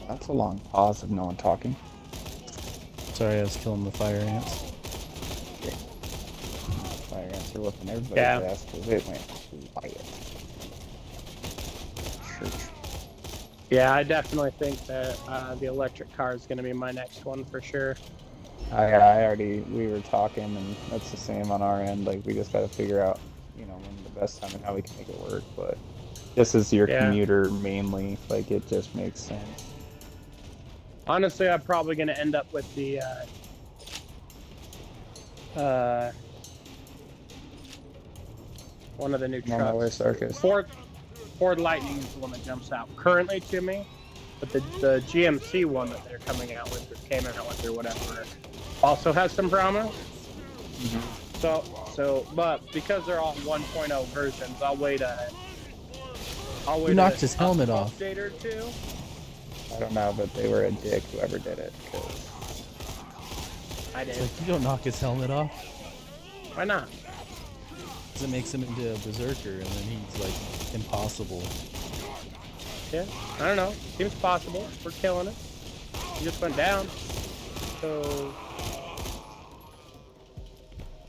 That's a long pause of no one talking. Sorry, I was killing the fire ants. Fire ants are whooping everybody's ass because it went quiet. Yeah, I definitely think that the electric car is going to be my next one for sure. We were talking, and that's the same on our end. Like, we just got to figure out when the best time and how we can make it work. But this is your commuter mainly. Like, it just makes sense. Honestly, I'm probably going to end up with the one of the new trucks. Circus. Ford Lightning is the one that jumps out currently to me, but the GMC one that they're coming out with, or came out with, or whatever, also has some promise. But because they're all 1.0 versions, I'll wait You knocked his helmet off. Update or two. I don't know, but they were a dick, whoever did it. I did. Like, you don't knock his helmet off. Why not? Because it makes him into a berserker, and then he's like impossible. Yeah, I don't know. Seems possible. We're killing it. He just went down. So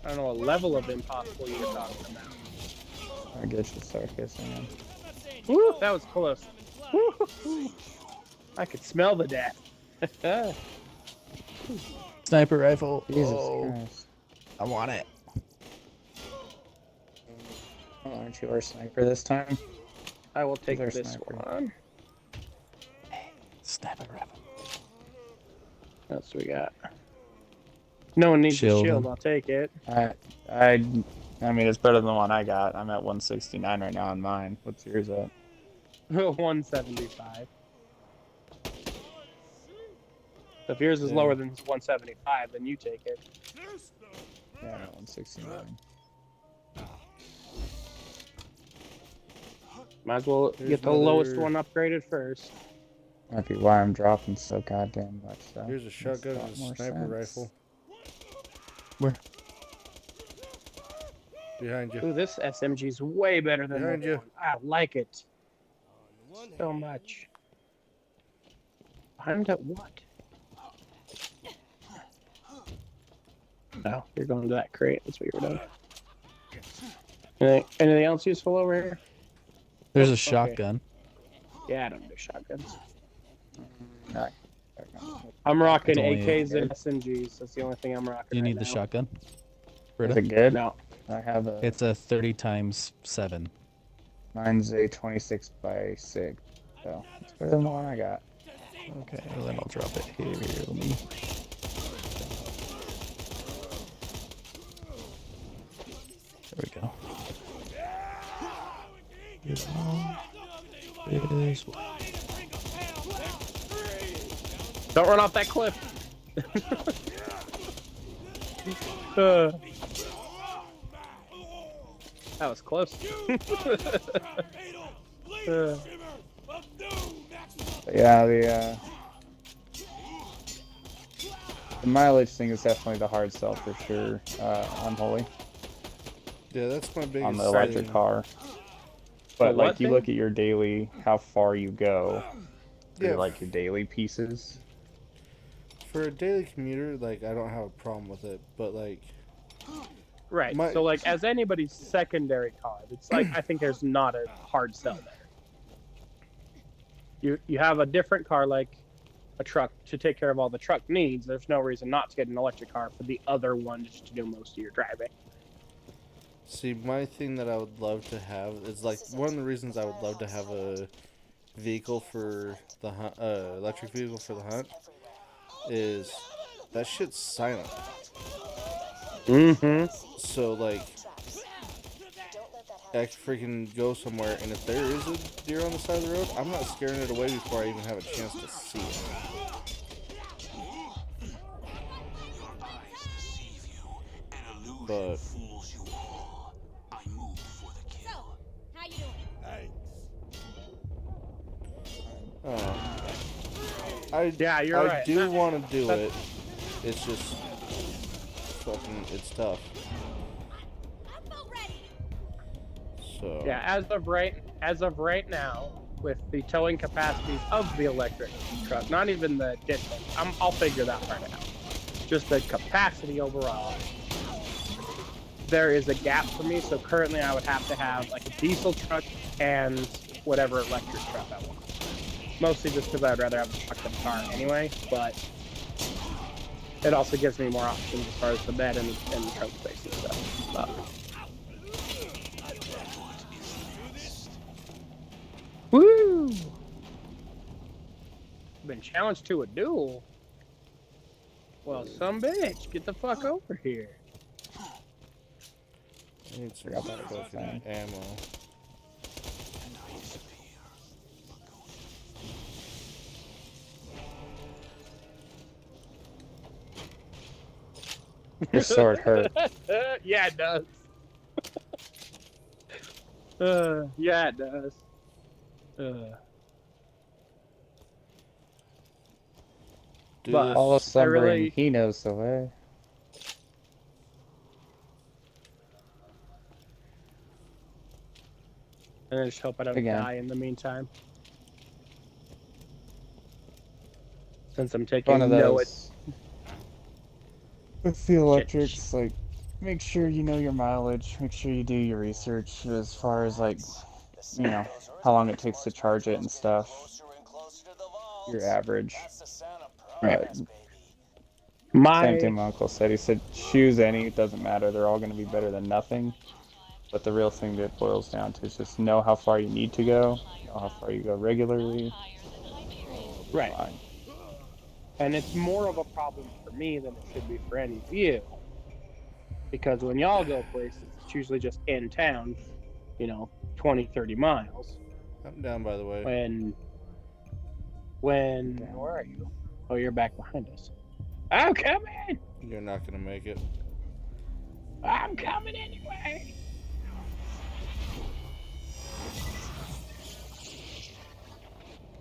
I don't know what level of impossible you were talking about. I get you, Circus, man. Woo, that was close. Woo. I could smell the death. Sniper rifle. Jesus Christ. I want it. Oh, aren't you our sniper this time? I will take Who's our this sniper? one. Sniper rifle. What else we got? No one needs a shield. I'll take it. I mean, it's better than the one I got. I'm at 169 right now on mine. What's yours at? 175. So if yours is lower than 175, then you take it. Yeah, I'm at 169. Might as well get the lowest one upgraded first. Might be why I'm dropping so goddamn much. So Here's a shotgun and a sniper rifle. Where? Behind you. Ooh, this SMG's way better than Behind the you. one. I like it so much. Behind at what? No, you're going to that crate. That's what you were doing. Anything else useful over here? There's a shotgun. Yeah, I don't do shotguns. No. I'm rocking It's only- AKs and SMGs. That's the only thing I'm rocking. Do you right need the now. shotgun? Is it good? No. I have a. It's a 30x7. Mine's a 26x6. So it's better than the one I got. Okay, well then I'll drop it here. Let me. There we go. This way. Don't run off that cliff. That was close. Yeah, the mileage thing is definitely the hard sell for sure. Unholy Yeah, that's my biggest on the electric thing. car. The But what like you thing? look at your daily, how far you go. For, Yeah. like your daily pieces. For a daily commuter, like, I don't have a problem with it, but like, Right. My- So, like, as anybody's secondary car, it's like I think there's not a hard sell there. You have a different car, like a truck, to take care of all the truck needs. There's no reason not to get an electric car for the other one just to do most of your driving. see, my thing that I would love to have is like one of the reasons I would love to have a vehicle for the hunt, electric vehicle for the hunt, is that shit's silent. Mm-hmm. So like, I can freaking go somewhere, and if there is a deer on the side of the road, I'm not scaring it away before I even have a chance to see it. But So, how you doing? Yeah, you're I right. do want to do it. It's just fucking, it's tough. I'm about ready. So Yeah, as of right now, with the towing capacities of the electric truck, not even the distance, I'll figure that part out. Just the capacity overall. There is a gap for me, so currently I would have to have like a diesel truck and whatever electric truck I want. Mostly just because I'd rather have a truck than a car anyway, but it also gives me more options as far as the bed and the trunk space and stuff. Woo! Been challenged to a duel. Well, some bitch, get the fuck over here. I need some Forgot about fucking that. ammo. Your sword hurt. Yeah, it does. Yeah, it does. Do But this. All of slumbering, really- he knows the way. And I just hope I don't Again. die in the meantime. Since I'm taking One of no those. With the electrics, like, make sure you know your mileage. Make sure you do your research as far as, like, you know, how long it takes to charge it and stuff. Your average. Right. Same thing my uncle said. He said, choose any, it doesn't matter. They're all going to be better than nothing. But the real thing that boils down to is just know how far you need to go, know how far you go regularly. Right. Fine. And it's more of a problem for me than it should be for any of you. Because when y'all go places, it's usually just in town, 20, 30 miles. I'm down, by the way. Where are you? Oh, you're back behind us. I'm coming! You're not gonna make it. I'm coming anyway!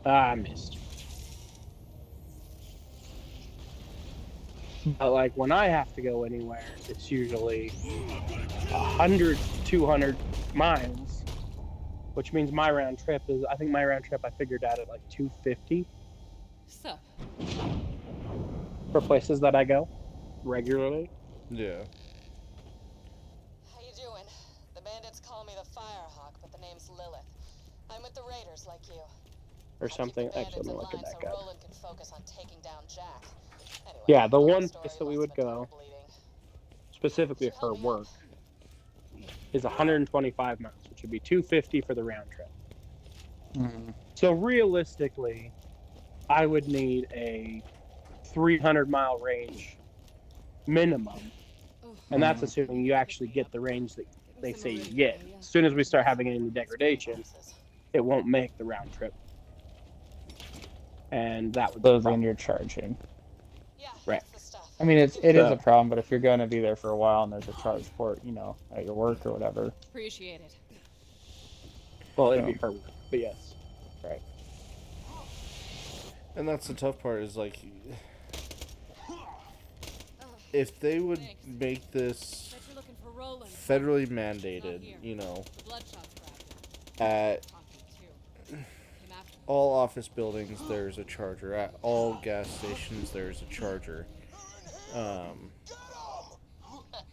I missed. But like when I have to go anywhere, it's usually 100, 200 miles, which means my round trip is, I think my round trip I figured out at like 250 So, for places that I go regularly. Yeah. How you doing? The bandits call me the Firehawk, but the name's Lilith. I'm with the Raiders like you. Or something. Bandits Actually, let me in look at line that so guy. Roland can focus on taking down Jack. Anyway, Yeah, the long one story, place that we lots would of internal go, bleeding. specifically for work, is 125 miles, which would be 250 for the round trip. Mm. So realistically, I would need a 300-mile range minimum, and that's assuming you actually get the range that they say you get. As soon as we start having any degradation, it won't make the round trip, and that would be So the then problem. you're charging. Right. I mean, it is a problem, but if you're going to be there for a while and there's a charge port, at your work or whatever. appreciate it. Well, it'd be her work, but yes. Right. And that's the tough part is like, if they would make this Bet you're looking for Roland. federally mandated, The bloodshot's grabbed him. at Talking too. Came after me. all office buildings there's a charger. At all gas stations there's a charger.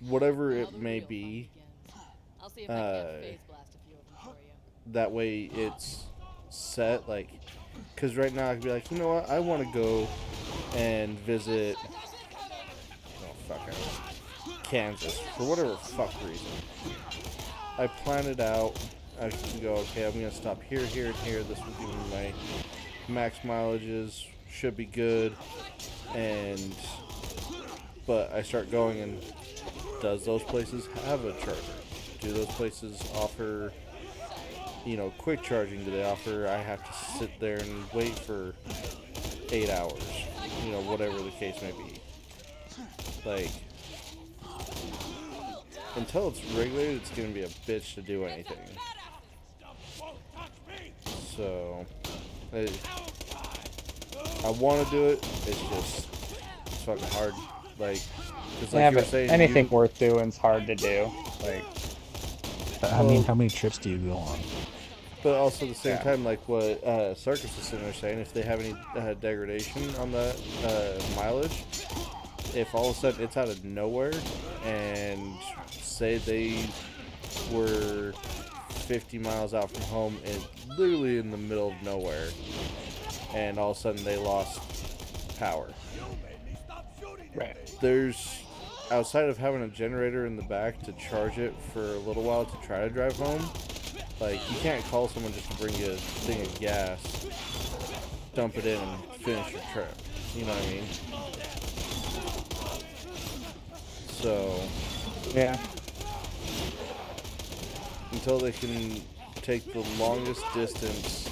Whatever Now it the may real be, fun begins. I'll see if I can't phase blast a few of them for you. that way it's set, like, because right now I could be like, you know what, I want to go and visit, Kansas, for whatever fuck reason. I plan it out, I can go, okay, I'm going to stop here, here, and here, this will give me my max mileages, should be good, but I start going and does those places have a charger? Do those places offer, quick charging? Do they offer, I have to sit there and wait for 8 hours? Whatever the case may be. Like, until it's regulated, it's going to be a bitch to do anything. So, I want to do it, it's fucking hard. Like, because like Yeah, you were but saying, anything worth doing is hard to do. Like, I mean, how many trips do you go on? but also at the same time, like what Circus is sitting there saying, if they have any degradation on that mileage, if all of a sudden it's out of nowhere, and say they were 50 miles out from home and literally in the middle of nowhere, and all of a sudden they lost power. Right. There's, outside of having a generator in the back to charge it for a little while to try to drive home, Like, you can't call someone just to bring you a thing of gas, dump it in, and finish your trip. You know what I mean? So, Yeah. until they can take the longest distance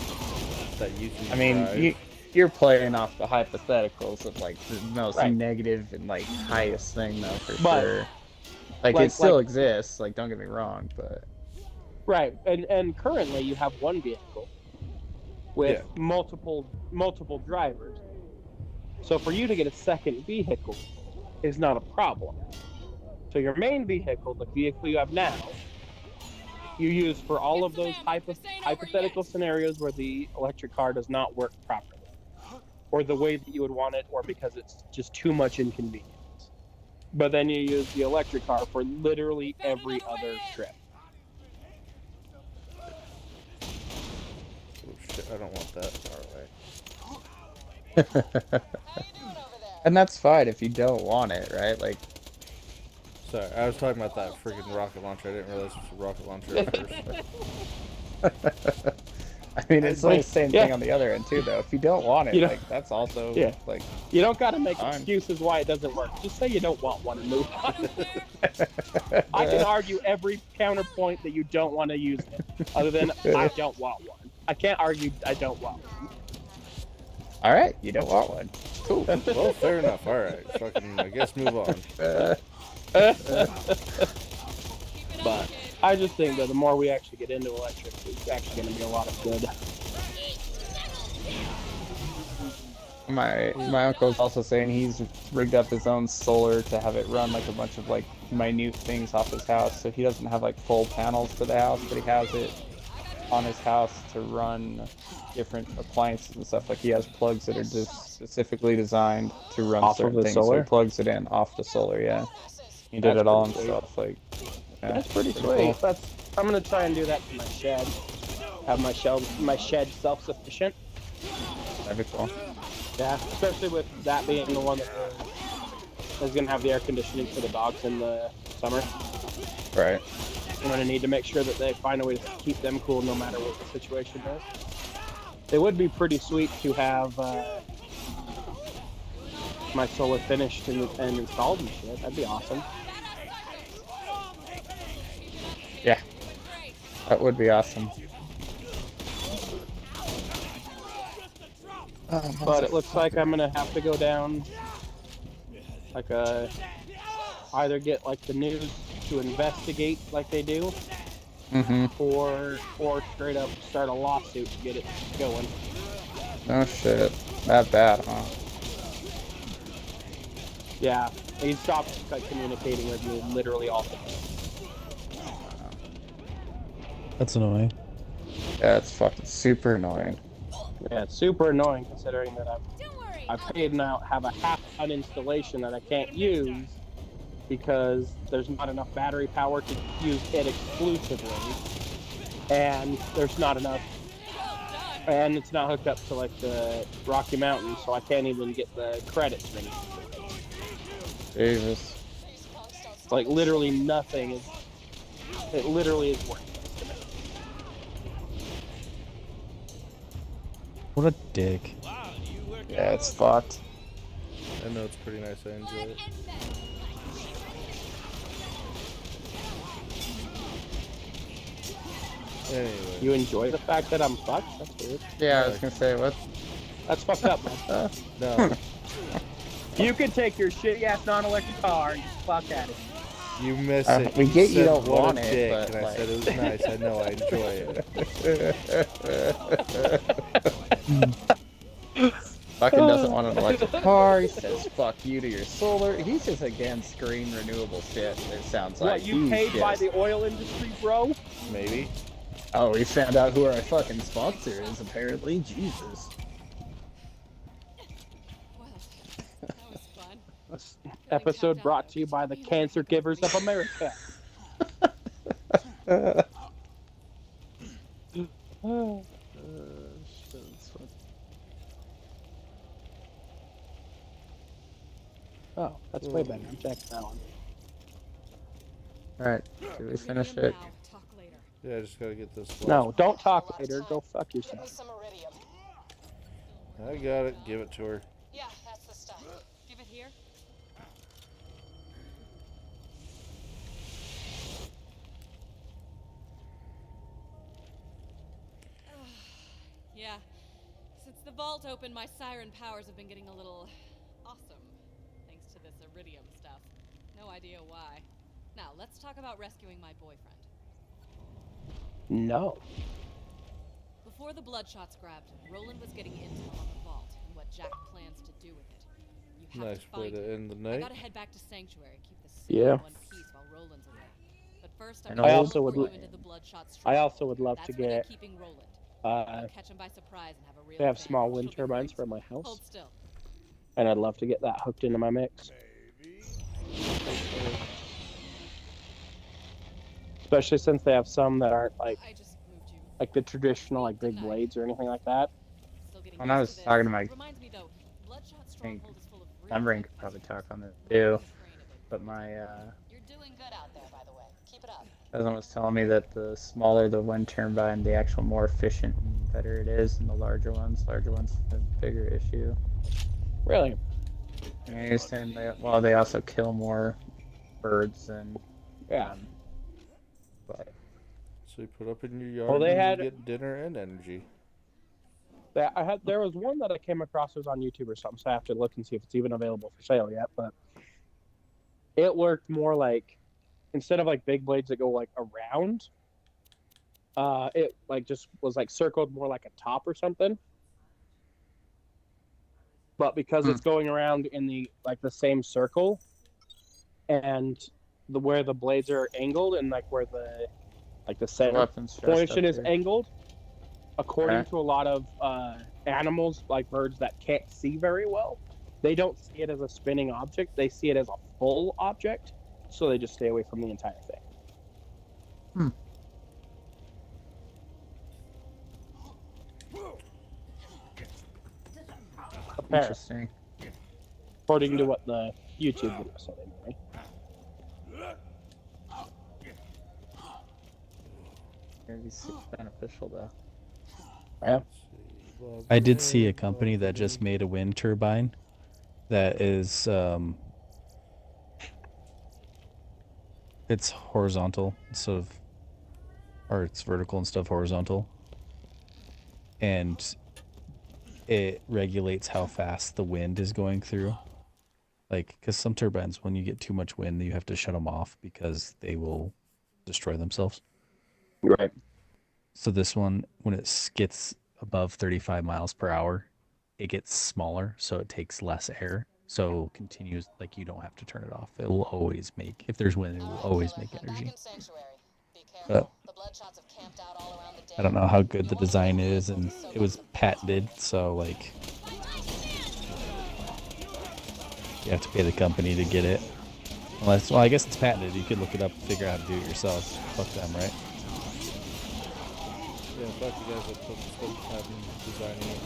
that you can I mean, drive. you're playing off the hypotheticals of like the most Right. negative and like highest thing though for But, sure. Like it still exists, like don't get me wrong, but right, and currently you have one vehicle with Yeah. multiple drivers. So for you to get a second vehicle is not a problem. So your main vehicle, the vehicle you have now, you use for all of those hypothetical scenarios where the electric car does not work properly, or the way that you would want it, or because it's just too much inconvenience. But then you use the electric car for literally every other trip. Oh shit, I don't want that far away. and that's fine if you don't want it, right? Like Sorry, I was talking about that freaking rocket launcher. I didn't realize it was a rocket launcher at first. I mean, it's like the same thing on the other end too, though. If you don't want it, like that's also like you don't got to make fine. excuses why it doesn't work. Just say you don't want one and move on. I can argue every counterpoint that you don't want to use it, other than I don't want one. I can't argue I don't want one. All right, you don't want one. Cool. Well, fair enough. All right, fucking. I guess move on. But I just think that the more we actually get into electric, it's actually going to be a lot of good. My uncle's also saying he's rigged up his own solar to have it run like a bunch of like minute things off his house. So he doesn't have like full panels for the house, but he has it on his house to run different appliances and stuff. Like he has plugs that are just specifically designed to run Off certain of the things. So solar? he plugs it in off the solar. Yeah, he did That's it all pretty himself. Like That's pretty cool. sweet. I'm gonna try and do that to my shed. Have my shed self-sufficient. That'd be cool. Yeah, especially with that being the one that is gonna have the air conditioning for the dogs in the summer. Right. I'm gonna need to make sure that they find a way to keep them cool no matter what the situation is. It would be pretty sweet to have my solar finished and installed and shit. That'd be awesome. Yeah, that would be awesome. But it looks like I'm gonna have to go down like either get like the news to investigate like they do, or straight up start a lawsuit to get it going. Oh shit, that bad, huh? Yeah, he stopped communicating with me literally all the time. That's annoying. Yeah, it's fucking super annoying. Yeah, it's super annoying considering that I've paid now have a half-ton installation that I can't use because there's not enough battery power to use it exclusively, and there's not enough, and it's not hooked up to like the Rocky Mountains, so I can't even get the credits for anything. Jesus. Like literally nothing is. It literally is worthless to me. What a dick. Yeah, it's fucked. I know it's pretty nice. I enjoy it. Anyway. You enjoy the fact that I'm fucked? That's weird. Yeah, I was gonna say, what? That's fucked up, man. No. You could take your shitty ass non-electric car and just fuck at it. You miss it. We get you said, don't "What a want it, dick," but, and I like- said it was nice. I know I enjoy it. Fucking doesn't want an electric car. He says fuck you to your solar. He's just against green renewable shit. It sounds like. What, you paid He's by just- the oil industry, bro? Maybe. Oh, we found out who our fucking sponsor is. Apparently, Jesus. This episode brought to you by the Cancer Givers of America. Oh, that's way better. Check that one. All right, did we finish it? Yeah, I just gotta get this. No, don't talk later. Go fuck Give me yourself. some iridium. I got it. Give it to her. Yeah, that's the stuff. Give it here. Yeah. Since the vault opened, my siren powers have been getting a little awesome. Thanks to this iridium stuff. No idea why. Now, let's talk about rescuing my boyfriend. No. Before the Bloodshots grabbed him, Roland was getting intel on the vault and what Jack plans to do with it. You have Nice to way find to him. end the I night. gotta head back to Sanctuary, keep the city Yeah. in one piece while Roland's away. But first, I'm And gonna I also would teleport l- you into the Bloodshot I also would love That's to where they're get keeping Roland. I'll catch him by surprise and have a real they have thing. small wind She'll be turbines great. for my Hold house, still. and I'd love to get that hooked into my mix. Especially since they have some that aren't I just moved you. like the traditional like big blades or anything like that. Still getting When I used was to this. talking to my Reminds me though, Bloodshot I think Stronghold is full of Sunbrain could probably talk on this too, but my You're doing good out there, by the way. Keep it up. cousin was telling me that the smaller the wind turbine, the actual more efficient and better it is, and the larger ones have a bigger issue. Really? And he was saying they also kill more birds and Yeah. but So you put up in your yard Well, they and had- you get dinner and energy. There was one that I came across, it was on YouTube or something, so I have to look and see if it's even available for sale yet. But it worked more like, instead of like big blades that go like around, it like just was like circled more like a top or something. But because it's going around in the like the same circle, and where the blades are angled and like where the center weapons stressed portion up is too. angled, according Right. to a lot of animals, like birds that can't see very well, they don't see it as a spinning object. They see it as a full object, so they just stay away from the entire thing. Apparently, Interesting. according to what the YouTube video said, anyway. Maybe it's beneficial though. Yeah. I did see a company that just made a wind turbine that is it's horizontal instead of, or it's vertical instead of horizontal, and it regulates how fast the wind is going through. Like, because some turbines, when you get too much wind, you have to shut them off because they will destroy themselves. Right. So this one, when it gets above 35 miles per hour, it gets smaller, so it takes less air. So continues, like, you don't have to turn it off. It will always make, if there's wind, it will always make energy. But I don't know how good the design is, and it was patented, so like you have to pay the company to get it. Unless, well, I guess it's patented. You could look it up and figure out how to do it yourself. Fuck them, right? Yeah, fuck you guys that put the patent designing it.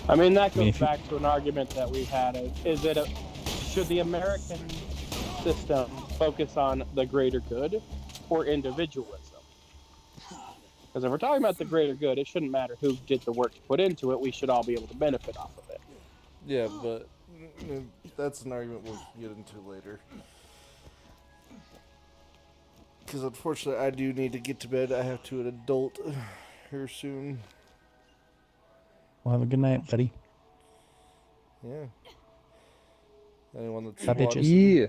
I mean, that goes if you- back to an argument that we had. Should the American system focus on the greater good or individualism? Because if we're talking about the greater good, it shouldn't matter who did the work to put into it. We should all be able to benefit off of it. Yeah, but that's an argument we'll get into later. Because unfortunately, I do need to get to bed. I have to an adult here soon. Well, have a good night, buddy. Yeah. Anyone that's Bye, bitches. watching, Yeah.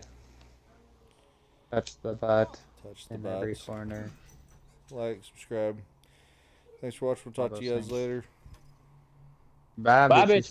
Touch the butt touch the in every bots. corner. Like, subscribe. Thanks for watching. We'll talk All to you those guys things. later. Bye, Bye, bitches. bitches.